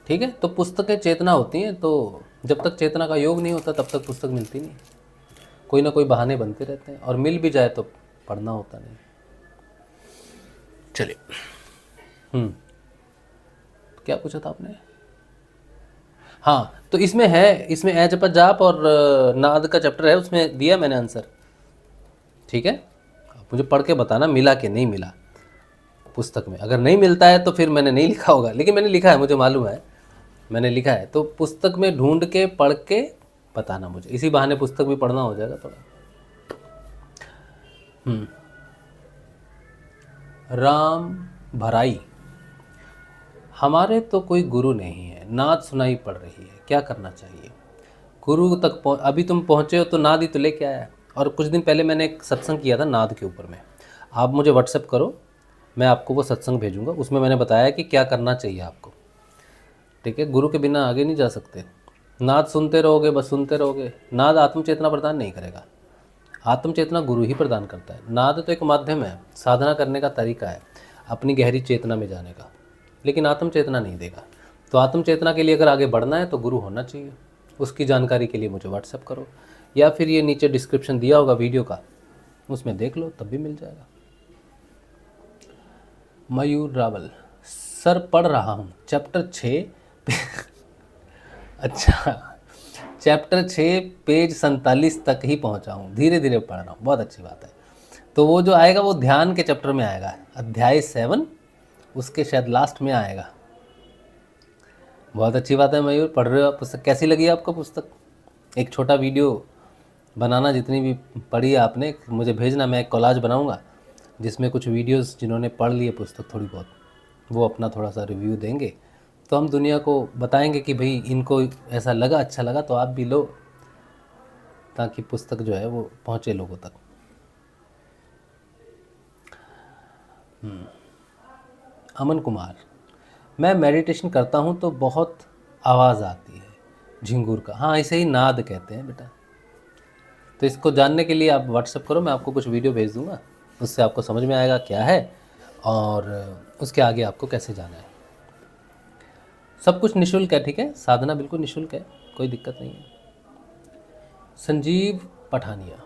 ठीक है, तो पुस्तकें चेतना होती हैं, तो जब तक चेतना का योग नहीं होता तब तक पुस्तक मिलती नहीं। कोई ना कोई बहाने बनते रहते हैं, और मिल भी जाए तो पढ़ना होता नहीं। चलिए, क्या पूछा था आपने? हाँ, तो इसमें है, इसमें ए जप जाप और नाद का चैप्टर है, उसमें दिया मैंने आंसर। ठीक है, मुझे पढ़ के बताना मिला कि नहीं मिला पुस्तक में। अगर नहीं मिलता है तो फिर मैंने नहीं लिखा होगा, लेकिन मैंने लिखा है, मुझे मालूम है मैंने लिखा है। तो पुस्तक में ढूंढ के पढ़ के बताना मुझे, इसी बहाने पुस्तक भी पढ़ना हो जाएगा थोड़ा। राम भराई, हमारे तो कोई गुरु नहीं है, नाद सुनाई पड़ रही है, क्या करना चाहिए? गुरु तक अभी तुम पहुँचे हो तो नाद ही तो लेके आया। और कुछ दिन पहले मैंने एक सत्संग किया था नाद के ऊपर में, आप मुझे व्हाट्सएप करो, मैं आपको वो सत्संग भेजूंगा। उसमें मैंने बताया कि क्या करना चाहिए आपको। ठीक है, गुरु के बिना आगे नहीं जा सकते। नाद सुनते रहोगे, बस सुनते रहोगे, नाद आत्मचेतना प्रदान नहीं करेगा। आत्मचेतना गुरु ही प्रदान करता है। नाद तो एक माध्यम है, साधना करने का तरीका है अपनी गहरी चेतना में जाने का, लेकिन आत्मचेतना नहीं देगा। तो आत्मचेतना के लिए अगर आगे बढ़ना है तो गुरु होना चाहिए। उसकी जानकारी के लिए मुझे व्हाट्सएप करो, या फिर ये नीचे डिस्क्रिप्शन दिया होगा वीडियो का, उसमें देख लो, तब भी मिल जाएगा। मयूर रावल, सर पढ़ रहा हूँ चैप्टर 6 अच्छा, चैप्टर 6 पेज 47 तक ही पहुँचा हूँ, धीरे धीरे पढ़ रहा हूँ, बहुत अच्छी बात है। तो वो जो आएगा वो ध्यान के चैप्टर में आएगा, अध्याय 7, उसके शायद लास्ट में आएगा। बहुत अच्छी बात है मयूर, पढ़ रहे हो आप पुस्तक। कैसी लगी आपको पुस्तक? एक छोटा वीडियो बनाना, जितनी भी पढ़ी है आपने मुझे भेजना, मैं एक कोलाज बनाऊंगा जिसमें कुछ वीडियोस जिन्होंने पढ़ लिए पुस्तक थोड़ी बहुत, वो अपना थोड़ा सा रिव्यू देंगे, तो हम दुनिया को बताएंगे कि भाई इनको ऐसा लगा, अच्छा लगा तो आप भी लो, ताकि पुस्तक जो है वो पहुँचे लोगों तक। अमन कुमार, मैं मेडिटेशन करता हूँ तो बहुत आवाज़ आती है झिंगुर का। हाँ, इसे ही नाद कहते हैं बेटा। तो इसको जानने के लिए आप व्हाट्सएप करो, मैं आपको कुछ वीडियो भेज दूँगा, उससे आपको समझ में आएगा क्या है और उसके आगे आपको कैसे जाना है। सब कुछ निःशुल्क है, ठीक है, साधना बिल्कुल निःशुल्क है, कोई दिक्कत नहीं है। संजीव पठानिया,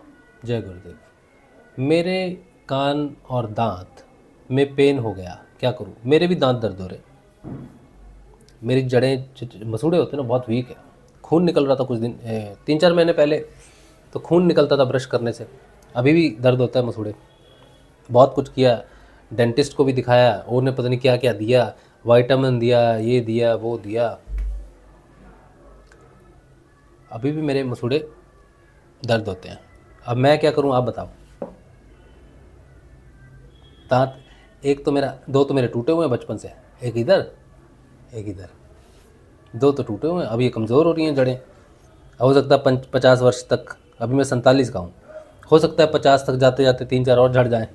जय गुरुदेव, मेरे कान और दांत में पेन हो गया, क्या करूं? मेरे भी दांत दर्द हो रहे, मेरी जड़ें मसूड़े होते हैं ना, बहुत वीक है, खून निकल रहा था कुछ दिन 3-4 महीने पहले, तो खून निकलता था ब्रश करने से, अभी भी दर्द होता है मसूड़े। बहुत कुछ किया, डेंटिस्ट को भी दिखाया, उन्होंने पता नहीं क्या क्या दिया, विटामिन दिया, ये दिया वो दिया, अभी भी मेरे मसूड़े दर्द होते हैं। अब मैं क्या करूं आप बताओ? दांत एक तो मेरा, 2 तो मेरे टूटे हुए हैं बचपन से, एक इधर एक इधर, 2 तो टूटे हुए हैं, अब ये कमज़ोर हो रही हैं जड़ें। हो सकता है 50 वर्ष तक, अभी मैं 47 का हूँ, हो सकता है 50 तक जाते जाते 3-4 और झड़ जाएं।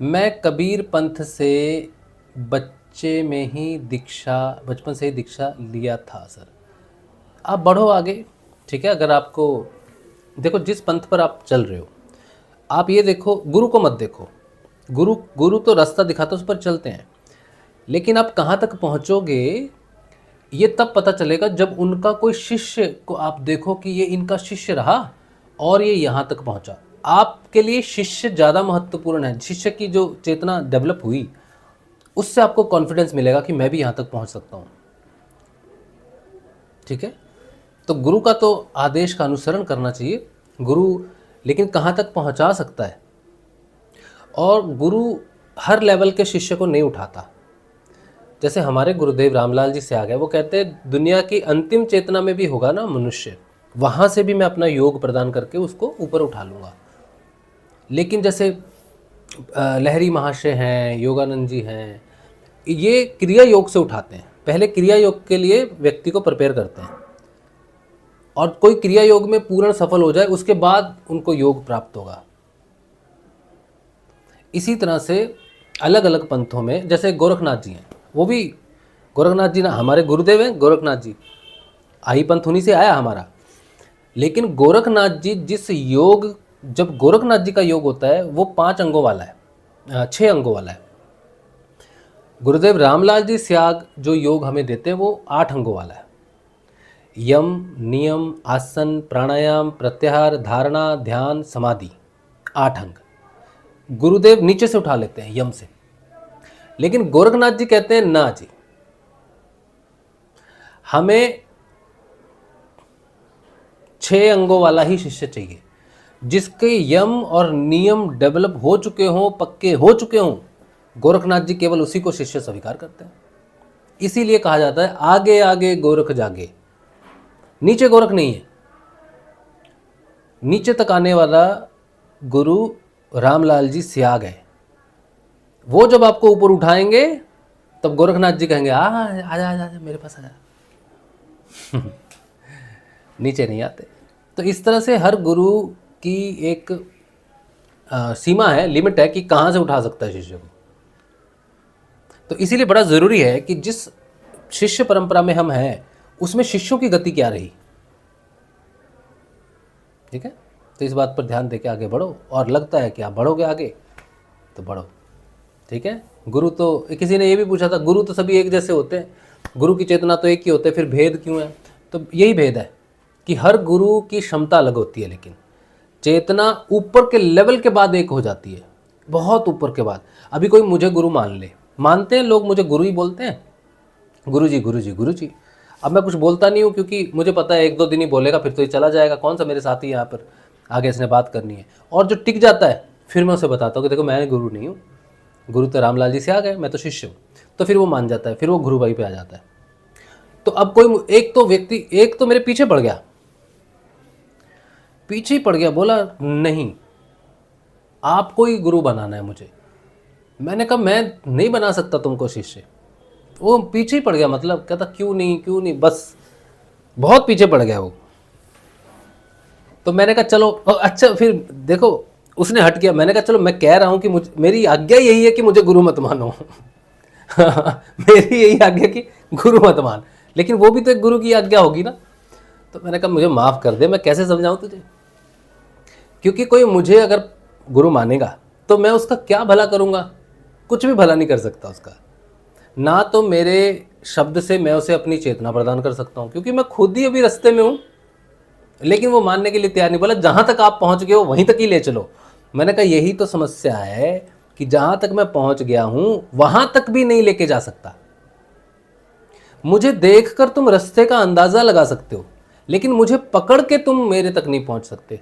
मैं कबीर पंथ से बचपन से ही दीक्षा लिया था सर। आप बढ़ो आगे, ठीक है। अगर आपको देखो जिस पंथ पर आप चल रहे हो, आप ये देखो, गुरु को मत देखो, गुरु तो रास्ता दिखाता है, उस पर चलते हैं, लेकिन आप कहाँ तक पहुँचोगे ये तब पता चलेगा जब उनका कोई शिष्य को आप देखो कि ये इनका शिष्य रहा और ये यहाँ तक पहुँचा। आपके लिए शिष्य ज़्यादा महत्वपूर्ण है, शिष्य की जो चेतना डेवलप हुई उससे आपको कॉन्फिडेंस मिलेगा कि मैं भी यहाँ तक पहुँच सकता हूँ, ठीक है। तो गुरु का तो आदेश का अनुसरण करना चाहिए, गुरु लेकिन कहाँ तक पहुँचा सकता है, और गुरु हर लेवल के शिष्य को नहीं उठाता। जैसे हमारे गुरुदेव रामलाल जी से आ गए, वो कहते हैं दुनिया की अंतिम चेतना में भी होगा ना मनुष्य, वहाँ से भी मैं अपना योग प्रदान करके उसको ऊपर उठा लूँगा। लेकिन जैसे लहरी महाशय हैं, योगानंद जी हैं, ये क्रिया योग से उठाते हैं। पहले क्रिया योग के लिए व्यक्ति को प्रिपेयर करते हैं, और कोई क्रिया योग में पूर्ण सफल हो जाए उसके बाद उनको योग प्राप्त होगा। इसी तरह से अलग अलग पंथों में, जैसे गोरखनाथ जी हैं, वो भी, गोरखनाथ जी ना हमारे गुरुदेव हैं, गोरखनाथ जी आई पंथ उन्हीं से आया हमारा। लेकिन गोरखनाथ जी जिस योग, जब गोरखनाथ जी का योग होता है वो 5 अंगों वाला है, 6 अंगों वाला है। गुरुदेव रामलाल जी स्याग जो योग हमें देते हैं वो 8 अंगों वाला है। यम, नियम, आसन, प्राणायाम, प्रत्याहार, धारणा, ध्यान, समाधि, 8 अंग गुरुदेव नीचे से उठा लेते हैं, यम से। लेकिन गोरखनाथ जी कहते हैं ना जी, हमें 6 अंगों वाला ही शिष्य चाहिए, जिसके यम और नियम डेवलप हो चुके हों, पक्के हो चुके हों। गोरखनाथ जी केवल उसी को शिष्य स्वीकार करते हैं। इसीलिए कहा जाता है आगे आगे गोरख जागे। नीचे गोरख नहीं है, नीचे तक आने वाला गुरु रामलाल जी स्याग है। वो जब आपको ऊपर उठाएंगे तब गोरखनाथ जी कहेंगे आजा आजा आजा मेरे पास आजा। नीचे नहीं आते। तो इस तरह से हर गुरु की एक सीमा है, लिमिट है कि कहाँ से उठा सकता है शिष्य को। तो इसीलिए बड़ा ज़रूरी है कि जिस शिष्य परंपरा में हम हैं उसमें शिष्यों की गति क्या रही, ठीक है। तो इस बात पर ध्यान देके आगे बढ़ो, और लगता है कि आप बढ़ोगे आगे तो बढ़ो, ठीक है। गुरु तो, किसी ने ये भी पूछा था, गुरु तो सभी एक जैसे होते हैं, गुरु की चेतना तो एक ही होते हैं, फिर भेद क्यों है? तो यही भेद है कि हर गुरु की क्षमता अलग होती है, लेकिन चेतना ऊपर के लेवल के बाद एक हो जाती है, बहुत ऊपर के बाद। अभी कोई मुझे गुरु मान ले, मानते हैं लोग, मुझे गुरु ही बोलते हैं, गुरु जी गुरु जी गुरु जी। अब मैं कुछ बोलता नहीं हूँ क्योंकि मुझे पता है 1-2 दिन ही बोलेगा, फिर तो ये चला जाएगा, कौन सा मेरे साथी यहाँ पर आगे इसने बात करनी है। और जो टिक जाता है फिर मैं उसे बताता हूँ कि देखो मैं गुरु नहीं हूँ, गुरु तो रामलाल जी से आ गए, मैं तो शिष्य हूँ। तो फिर वो मान जाता है, फिर वो गुरु भाई पे आ जाता है। तो अब कोई एक तो व्यक्ति, एक तो मेरे पीछे पड़ गया, पीछे ही पड़ गया, बोला नहीं आपको ही गुरु बनाना है मुझे। मैंने कहा मैं नहीं बना सकता तुमको शिष्य। वो पीछे ही पड़ गया, मतलब कहता क्यों नहीं, बस बहुत पीछे पड़ गया वो। तो मैंने कहा चलो अच्छा, फिर देखो उसने हट गया। मैंने कहा चलो मैं कह रहा हूँ कि मेरी आज्ञा यही है कि मुझे गुरु मत मानो। मेरी यही आज्ञा कि गुरु मत मान, लेकिन वो भी तो एक गुरु की आज्ञा होगी ना। तो मैंने कहा मुझे माफ़ कर दे, मैं कैसे समझाऊँ तुझे, क्योंकि कोई मुझे अगर गुरु मानेगा तो मैं उसका क्या भला करूँगा? कुछ भी भला नहीं कर सकता उसका। ना तो मेरे शब्द से मैं उसे अपनी चेतना प्रदान कर सकता हूँ, क्योंकि मैं खुद ही अभी रास्ते में हूँ। लेकिन वो मानने के लिए तैयार नहीं, बोला जहाँ तक आप पहुँच गए हो वहीं तक ही ले चलो। मैंने कहा यही तो समस्या है कि जहाँ तक मैं पहुँच गया हूँ वहाँ तक भी नहीं लेके जा सकता। मुझे देखकर तुम रास्ते का अंदाज़ा लगा सकते हो, लेकिन मुझे पकड़ के तुम मेरे तक नहीं पहुँच सकते।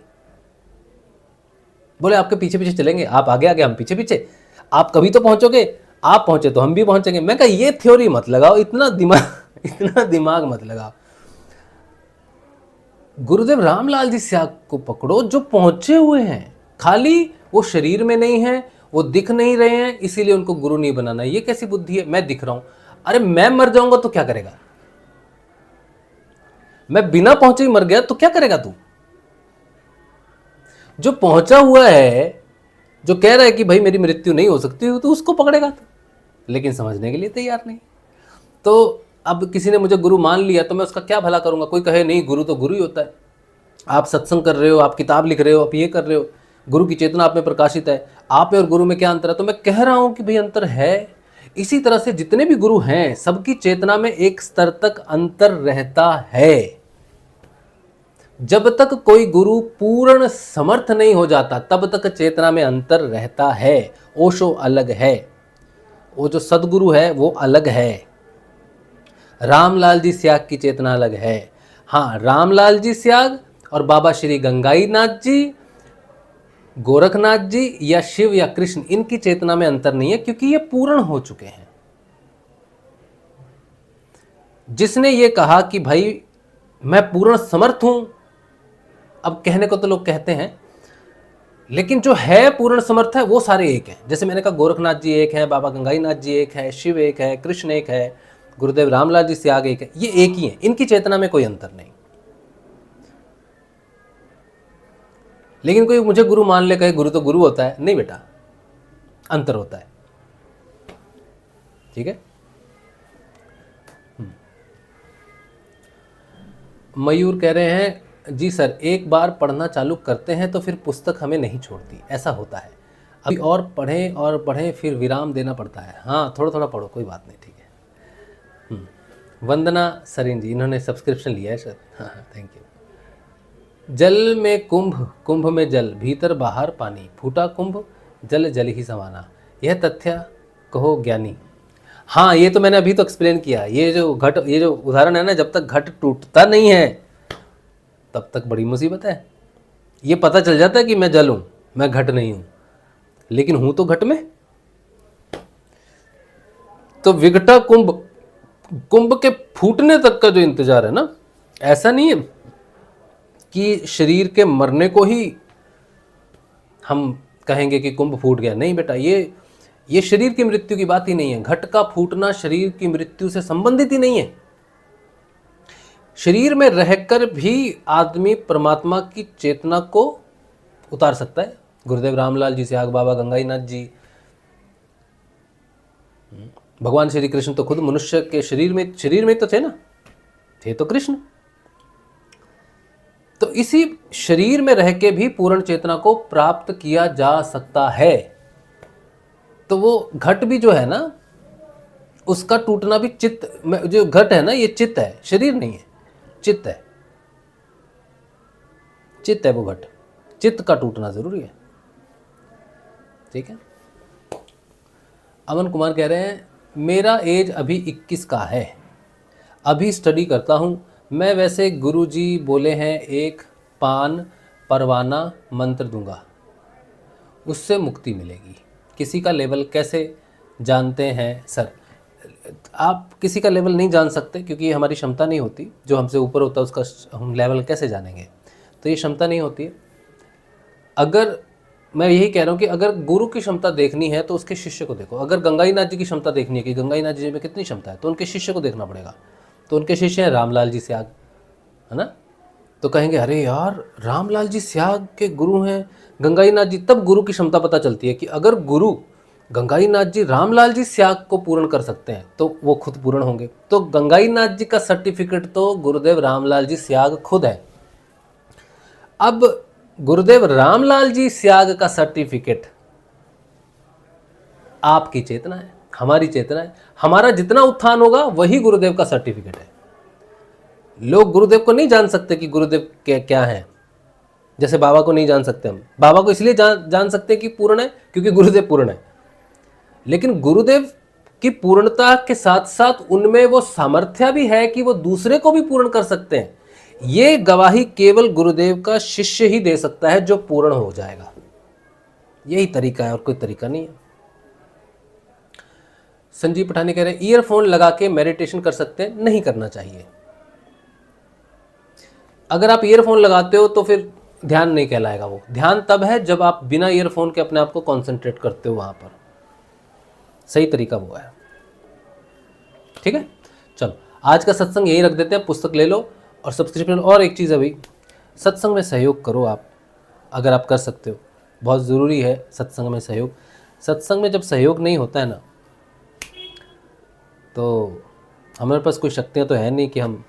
बोले आपके पीछे पीछे चलेंगे, आप आगे आगे हम पीछे पीछे, आप कभी तो पहुँचोगे, आप पहुँचे तो हम भी पहुँचेंगे। मैं कहा ये थ्योरी मत लगाओ, इतना दिमाग मत लगाओ। गुरुदेव रामलाल जी स्याग को पकड़ो जो पहुंचे हुए हैं, खाली वो शरीर में नहीं है, वो दिख नहीं रहे हैं, इसीलिए उनको गुरु नहीं बनाना। ये कैसी बुद्धि है? मैं दिख रहा हूं, अरे मैं मर जाऊंगा तो क्या करेगा? मैं बिना पहुंचे ही मर गया तो क्या करेगा तू? जो पहुंचा हुआ है, जो कह रहा है कि भाई मेरी मृत्यु नहीं हो सकती, तो उसको पकड़ेगा तो, लेकिन समझने के लिए तैयार नहीं। तो अब किसी ने मुझे गुरु मान लिया तो मैं उसका क्या भला करूंगा? कोई कहे नहीं गुरु तो गुरु ही होता है, आप सत्संग कर रहे हो, आप किताब लिख रहे हो, आप ये कर रहे हो, गुरु की चेतना आप में प्रकाशित है, आप में और गुरु में क्या अंतर है? तो मैं कह रहा हूं कि भाई अंतर है। इसी तरह से जितने भी गुरु हैं सबकी चेतना में एक स्तर तक अंतर रहता है। जब तक कोई गुरु पूर्ण समर्थ नहीं हो जाता तब तक चेतना में अंतर रहता है। ओशो अलग है, वो जो सदगुरु है वो अलग है, रामलाल जी स्याग की चेतना अलग है। हाँ, रामलाल जी स्याग और बाबा श्री गंगाई नाथ जी, गोरखनाथ जी या शिव या कृष्ण, इनकी चेतना में अंतर नहीं है, क्योंकि ये पूर्ण हो चुके हैं। जिसने ये कहा कि भाई मैं पूर्ण समर्थ हूं, अब कहने को तो लोग कहते हैं, लेकिन जो है पूर्ण समर्थ है वो सारे एक हैं। जैसे मैंने कहा गोरखनाथ जी एक है, बाबा गंगाईनाथ जी एक है, शिव एक है, कृष्ण एक है, गुरुदेव रामलाल जी स्याग एक है, ये एक ही है, इनकी चेतना में कोई अंतर नहीं। लेकिन कोई मुझे गुरु मान ले, कहे गुरु तो गुरु होता है, नहीं बेटा, अंतर होता है। ठीक है। मयूर कह रहे हैं जी सर, एक बार पढ़ना चालू करते हैं तो फिर पुस्तक हमें नहीं छोड़ती, ऐसा होता है, अभी और पढ़ें फिर विराम देना पड़ता है। हाँ, थोड़ा थोड़ा पढ़ो, कोई बात नहीं, ठीक है। वंदना सरीन जी, इन्होंने सब्सक्रिप्शन लिया है सर। हाँ हाँ, थैंक यू। जल में कुंभ, कुंभ में जल, भीतर बाहर पानी, फूटा कुंभ जल जल ही समाना, यह तथ्य कहो ज्ञानी। हाँ, ये तो मैंने अभी तो एक्सप्लेन किया। ये जो उदाहरण है ना, जब तक घट टूटता नहीं है तब तक बड़ी मुसीबत है। ये पता चल जाता है कि मैं जल हूं, मैं घट नहीं हूं, लेकिन हूं तो घट में। तो विघटा कुंभ, कुंभ के फूटने तक का जो इंतजार है ना, ऐसा नहीं है कि शरीर के मरने को ही हम कहेंगे कि कुंभ फूट गया। नहीं बेटा, ये शरीर की मृत्यु की बात ही नहीं है। घट का फूटना शरीर की मृत्यु से संबंधित ही नहीं है। शरीर में रहकर भी आदमी परमात्मा की चेतना को उतार सकता है। गुरुदेव रामलाल जी स्याग, बाबा गंगाईनाथ जी, भगवान श्री कृष्ण तो खुद मनुष्य के शरीर में तो थे ना, थे तो कृष्ण। तो इसी शरीर में रह के भी पूर्ण चेतना को प्राप्त किया जा सकता है। तो वो घट भी जो है ना, उसका टूटना भी चित्त में, जो घट है ना ये चित्त है, शरीर नहीं है, चित्त है। चित्त है वो घट, चित्त का टूटना जरूरी है। ठीक है। अमन कुमार कह रहे हैं मेरा एज अभी 21 का है, अभी स्टडी करता हूँ मैं। वैसे गुरुजी बोले हैं एक पान परवाना मंत्र दूंगा, उससे मुक्ति मिलेगी। किसी का लेवल कैसे जानते हैं सर? आप किसी का लेवल नहीं जान सकते, क्योंकि हमारी क्षमता नहीं होती। जो हमसे ऊपर होता है उसका हम लेवल कैसे जानेंगे? तो ये क्षमता नहीं होती है। अगर मैं यही कह रहा हूँ कि अगर गुरु की क्षमता देखनी है तो उसके शिष्य को देखो। अगर गंगाईनाथ जी की क्षमता देखनी है कि गंगाईनाथ जी में कितनी क्षमता है, तो उनके शिष्य को देखना पड़ेगा। तो उनके शिष्य हैं रामलाल जी स्याग, है ना। तो कहेंगे अरे यार रामलाल जी स्याग के गुरु हैं गंगाईनाथ जी। तब गुरु की क्षमता पता चलती है कि अगर गुरु गंगाईनाथ जी रामलाल जी स्याग को पूर्ण कर सकते हैं तो वो खुद पूर्ण होंगे। तो गंगाईनाथ जी का सर्टिफिकेट तो गुरुदेव रामलाल जी स्याग खुद है। अब गुरुदेव रामलाल जी स्याग का सर्टिफिकेट आपकी चेतना है, हमारी चेतना है। हमारा जितना उत्थान होगा वही गुरुदेव का सर्टिफिकेट है। लोग गुरुदेव को नहीं जान सकते कि गुरुदेव क्या है। जैसे बाबा को नहीं जान सकते हम, बाबा को इसलिए जान सकते हैं कि पूर्ण है, क्योंकि गुरुदेव पूर्ण है। लेकिन गुरुदेव की पूर्णता के साथ साथ उनमें वो सामर्थ्य भी है कि वो दूसरे को भी पूर्ण कर सकते हैं। ये गवाही केवल गुरुदेव का शिष्य ही दे सकता है जो पूर्ण हो जाएगा। यही तरीका है और कोई तरीका नहीं है। संजीव पठानी कह रहे हैं ईयरफोन लगा के मेडिटेशन कर सकते हैं? नहीं करना चाहिए। अगर आप ईयरफोन लगाते हो तो फिर ध्यान नहीं कहलाएगा। वो ध्यान तब है जब आप बिना ईयरफोन के अपने आप को कॉन्सेंट्रेट करते हो, वहां पर सही तरीका वो है। ठीक है, चलो आज का सत्संग यही रख देते हैं। पुस्तक ले लो और सब्सक्रिप्शन। और एक चीज़ अभी, सत्संग में सहयोग करो आप, अगर आप कर सकते हो। बहुत ज़रूरी है सत्संग में सहयोग। सत्संग में जब सहयोग नहीं होता है ना, तो हमारे पास कोई शक्तियाँ तो है नहीं कि हम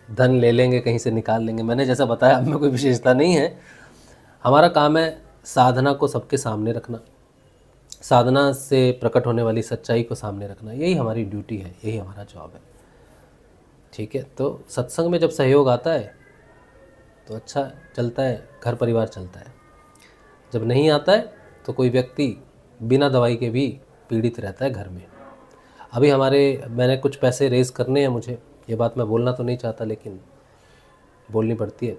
धन ले लेंगे कहीं से निकाल लेंगे। मैंने जैसा बताया, हमें कोई विशेषता नहीं है। हमारा काम है साधना को सबके सामने रखना, साधना से प्रकट होने वाली सच्चाई को सामने रखना। यही हमारी ड्यूटी है, यही हमारा जॉब है। ठीक है, तो सत्संग में जब सहयोग आता है तो अच्छा चलता है, घर परिवार चलता है। जब नहीं आता है तो कोई व्यक्ति बिना दवाई के भी पीड़ित रहता है घर में। अभी मैंने कुछ पैसे रेज़ करने हैं मुझे। ये बात मैं बोलना तो नहीं चाहता, लेकिन बोलनी पड़ती है।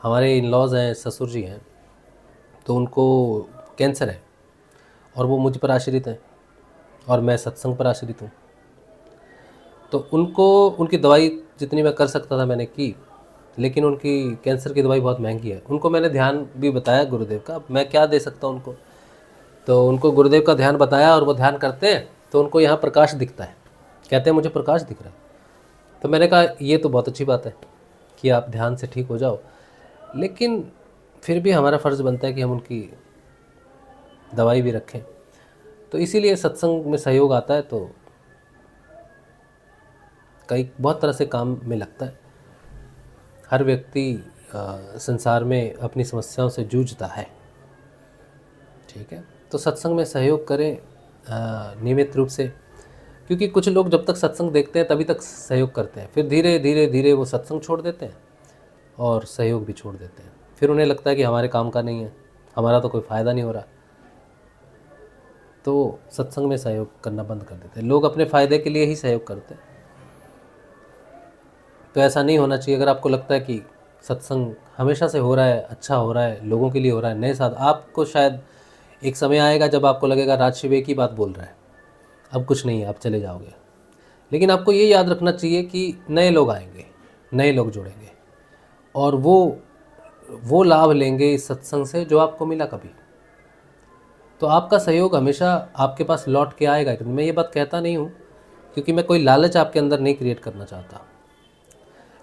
हमारे इन लॉज हैं, ससुर जी हैं, तो उनको कैंसर है और वो मुझ पर आश्रित हैं और मैं सत्संग पर आश्रित हूँ। तो उनको उनकी दवाई जितनी मैं कर सकता था मैंने की, लेकिन उनकी कैंसर की दवाई बहुत महंगी है। उनको मैंने ध्यान भी बताया गुरुदेव का, मैं क्या दे सकता हूँ उनको। तो उनको गुरुदेव का ध्यान बताया और वो ध्यान करते हैं तो उनको यहाँ प्रकाश दिखता है, कहते हैं मुझे प्रकाश दिख रहा है। तो मैंने कहा ये तो बहुत अच्छी बात है कि आप ध्यान से ठीक हो जाओ, लेकिन फिर भी हमारा फ़र्ज़ बनता है कि हम उनकी दवाई भी रखें। तो इसीलिए सत्संग में सहयोग आता है तो कई बहुत तरह से काम में लगता है। हर व्यक्ति संसार में अपनी समस्याओं से जूझता है, ठीक है। तो सत्संग में सहयोग करें नियमित रूप से, क्योंकि कुछ लोग जब तक सत्संग देखते हैं तभी तक सहयोग करते हैं, फिर धीरे धीरे धीरे वो सत्संग छोड़ देते हैं और सहयोग भी छोड़ देते हैं। फिर उन्हें लगता है कि हमारे काम का नहीं है, हमारा तो कोई फ़ायदा नहीं हो रहा, तो सत्संग में सहयोग करना बंद कर देते हैं। लोग अपने फ़ायदे के लिए ही सहयोग करते हैं, तो ऐसा नहीं होना चाहिए। अगर आपको लगता है कि सत्संग हमेशा से हो रहा है, अच्छा हो रहा है, लोगों के लिए हो रहा है, नए साथ, आपको शायद एक समय आएगा जब आपको लगेगा राजशिव एक ही बात बोल रहा है, अब कुछ नहीं है, आप चले जाओगे। लेकिन आपको ये याद रखना चाहिए कि नए लोग आएंगे, नए लोग जुड़ेंगे और वो लाभ लेंगे इस सत्संग से जो आपको मिला कभी। तो आपका सहयोग हमेशा आपके पास लौट के आएगा। मैं ये बात कहता नहीं हूँ क्योंकि मैं कोई लालच आपके अंदर नहीं क्रिएट करना चाहता,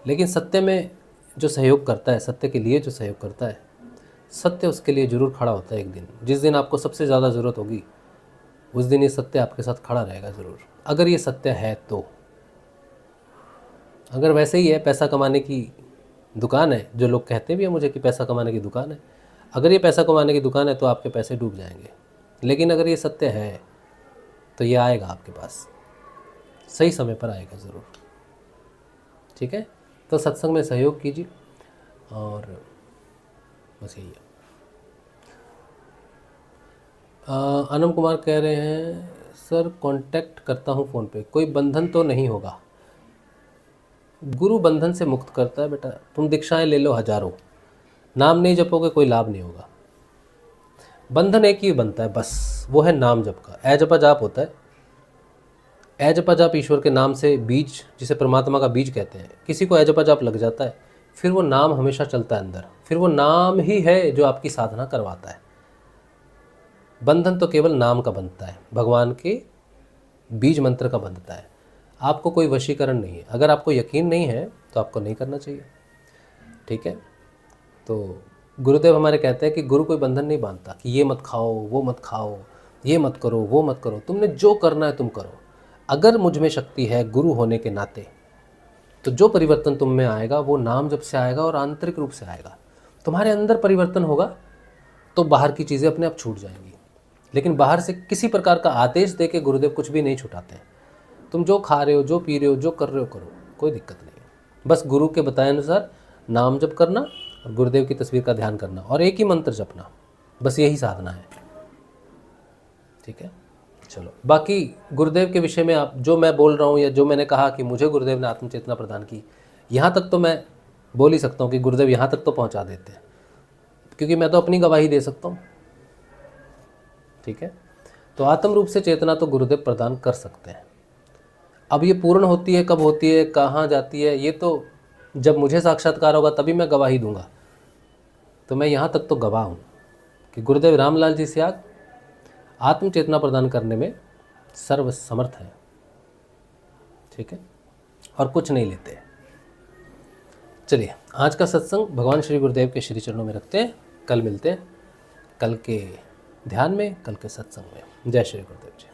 लेकिन सत्य में जो सहयोग करता है, सत्य के लिए जो सहयोग करता है, सत्य उसके लिए ज़रूर खड़ा होता है। एक दिन, जिस दिन आपको सबसे ज़्यादा ज़रूरत होगी, उस दिन ये सत्य आपके साथ खड़ा रहेगा ज़रूर, अगर ये सत्य है तो। अगर वैसे ही है, पैसा कमाने की दुकान है, जो लोग कहते भी हैं मुझे कि पैसा कमाने की दुकान है, अगर ये पैसा कमाने की दुकान है तो आपके पैसे डूब जाएंगे। लेकिन अगर ये सत्य है तो ये आएगा आपके पास, सही समय पर आएगा ज़रूर, ठीक है। तो सत्संग में सहयोग कीजिए और बस यही है। अनम कुमार कह रहे हैं सर कांटेक्ट करता हूँ फ़ोन पे, कोई बंधन तो नहीं होगा? गुरु बंधन से मुक्त करता है बेटा, तुम दीक्षाएं ले लो हजारों, नाम नहीं जपोगे कोई लाभ नहीं होगा। बंधन एक ही बनता है बस, वो है नाम जप का। ए जपा जाप होता है, ए जपा जाप ईश्वर के नाम से बीज, जिसे परमात्मा का बीज कहते हैं, किसी को ए जपा जाप लग जाता है, फिर वो नाम हमेशा चलता है अंदर, फिर वो नाम ही है जो आपकी साधना करवाता है। बंधन तो केवल नाम का बनता है, भगवान के बीज मंत्र का बनता है, आपको कोई वशीकरण नहीं है। अगर आपको यकीन नहीं है तो आपको नहीं करना चाहिए, ठीक है। तो गुरुदेव हमारे कहते हैं कि गुरु कोई बंधन नहीं बांधता कि ये मत खाओ, वो मत खाओ, ये मत करो, वो मत करो, तुमने जो करना है तुम करो। अगर मुझ में शक्ति है गुरु होने के नाते, तो जो परिवर्तन तुम में आएगा वो नाम जब से आएगा और आंतरिक रूप से आएगा। तुम्हारे अंदर परिवर्तन होगा तो बाहर की चीज़ें अपने आप छूट जाएंगी। लेकिन बाहर से किसी प्रकार का आदेश दे के गुरुदेव कुछ भी नहीं छुटाते हैं। तुम जो खा रहे हो, जो पी रहे हो, जो कर रहे हो करो, कोई दिक्कत नहीं है। बस गुरु के बताए अनुसार नाम जप करना और गुरुदेव की तस्वीर का ध्यान करना और एक ही मंत्र जपना, बस यही साधना है, ठीक है। चलो, बाकी गुरुदेव के विषय में आप जो मैं बोल रहा हूँ या जो मैंने कहा कि मुझे गुरुदेव ने आत्मचेतना प्रदान की, यहाँ तक तो मैं बोल ही सकता हूँ कि गुरुदेव यहाँ तक तो पहुँचा देते हैं, क्योंकि मैं तो अपनी गवाही दे सकता हूँ, ठीक है। तो आत्म रूप से चेतना तो गुरुदेव प्रदान कर सकते हैं। अब ये पूर्ण होती है, कब होती है, कहाँ जाती है, ये तो जब मुझे साक्षात्कार होगा तभी मैं गवाही दूंगा। तो मैं यहाँ तक तो गवाह हूँ कि गुरुदेव रामलाल जी सियाग आत्म चेतना प्रदान करने में सर्व समर्थ है, ठीक है, और कुछ नहीं लेते। चलिए, आज का सत्संग भगवान श्री गुरुदेव के श्री चरणों में रखते हैं। कल मिलते हैं, कल के ध्यान में, कल के सत्संग में। जय श्री गुरुदेव जी।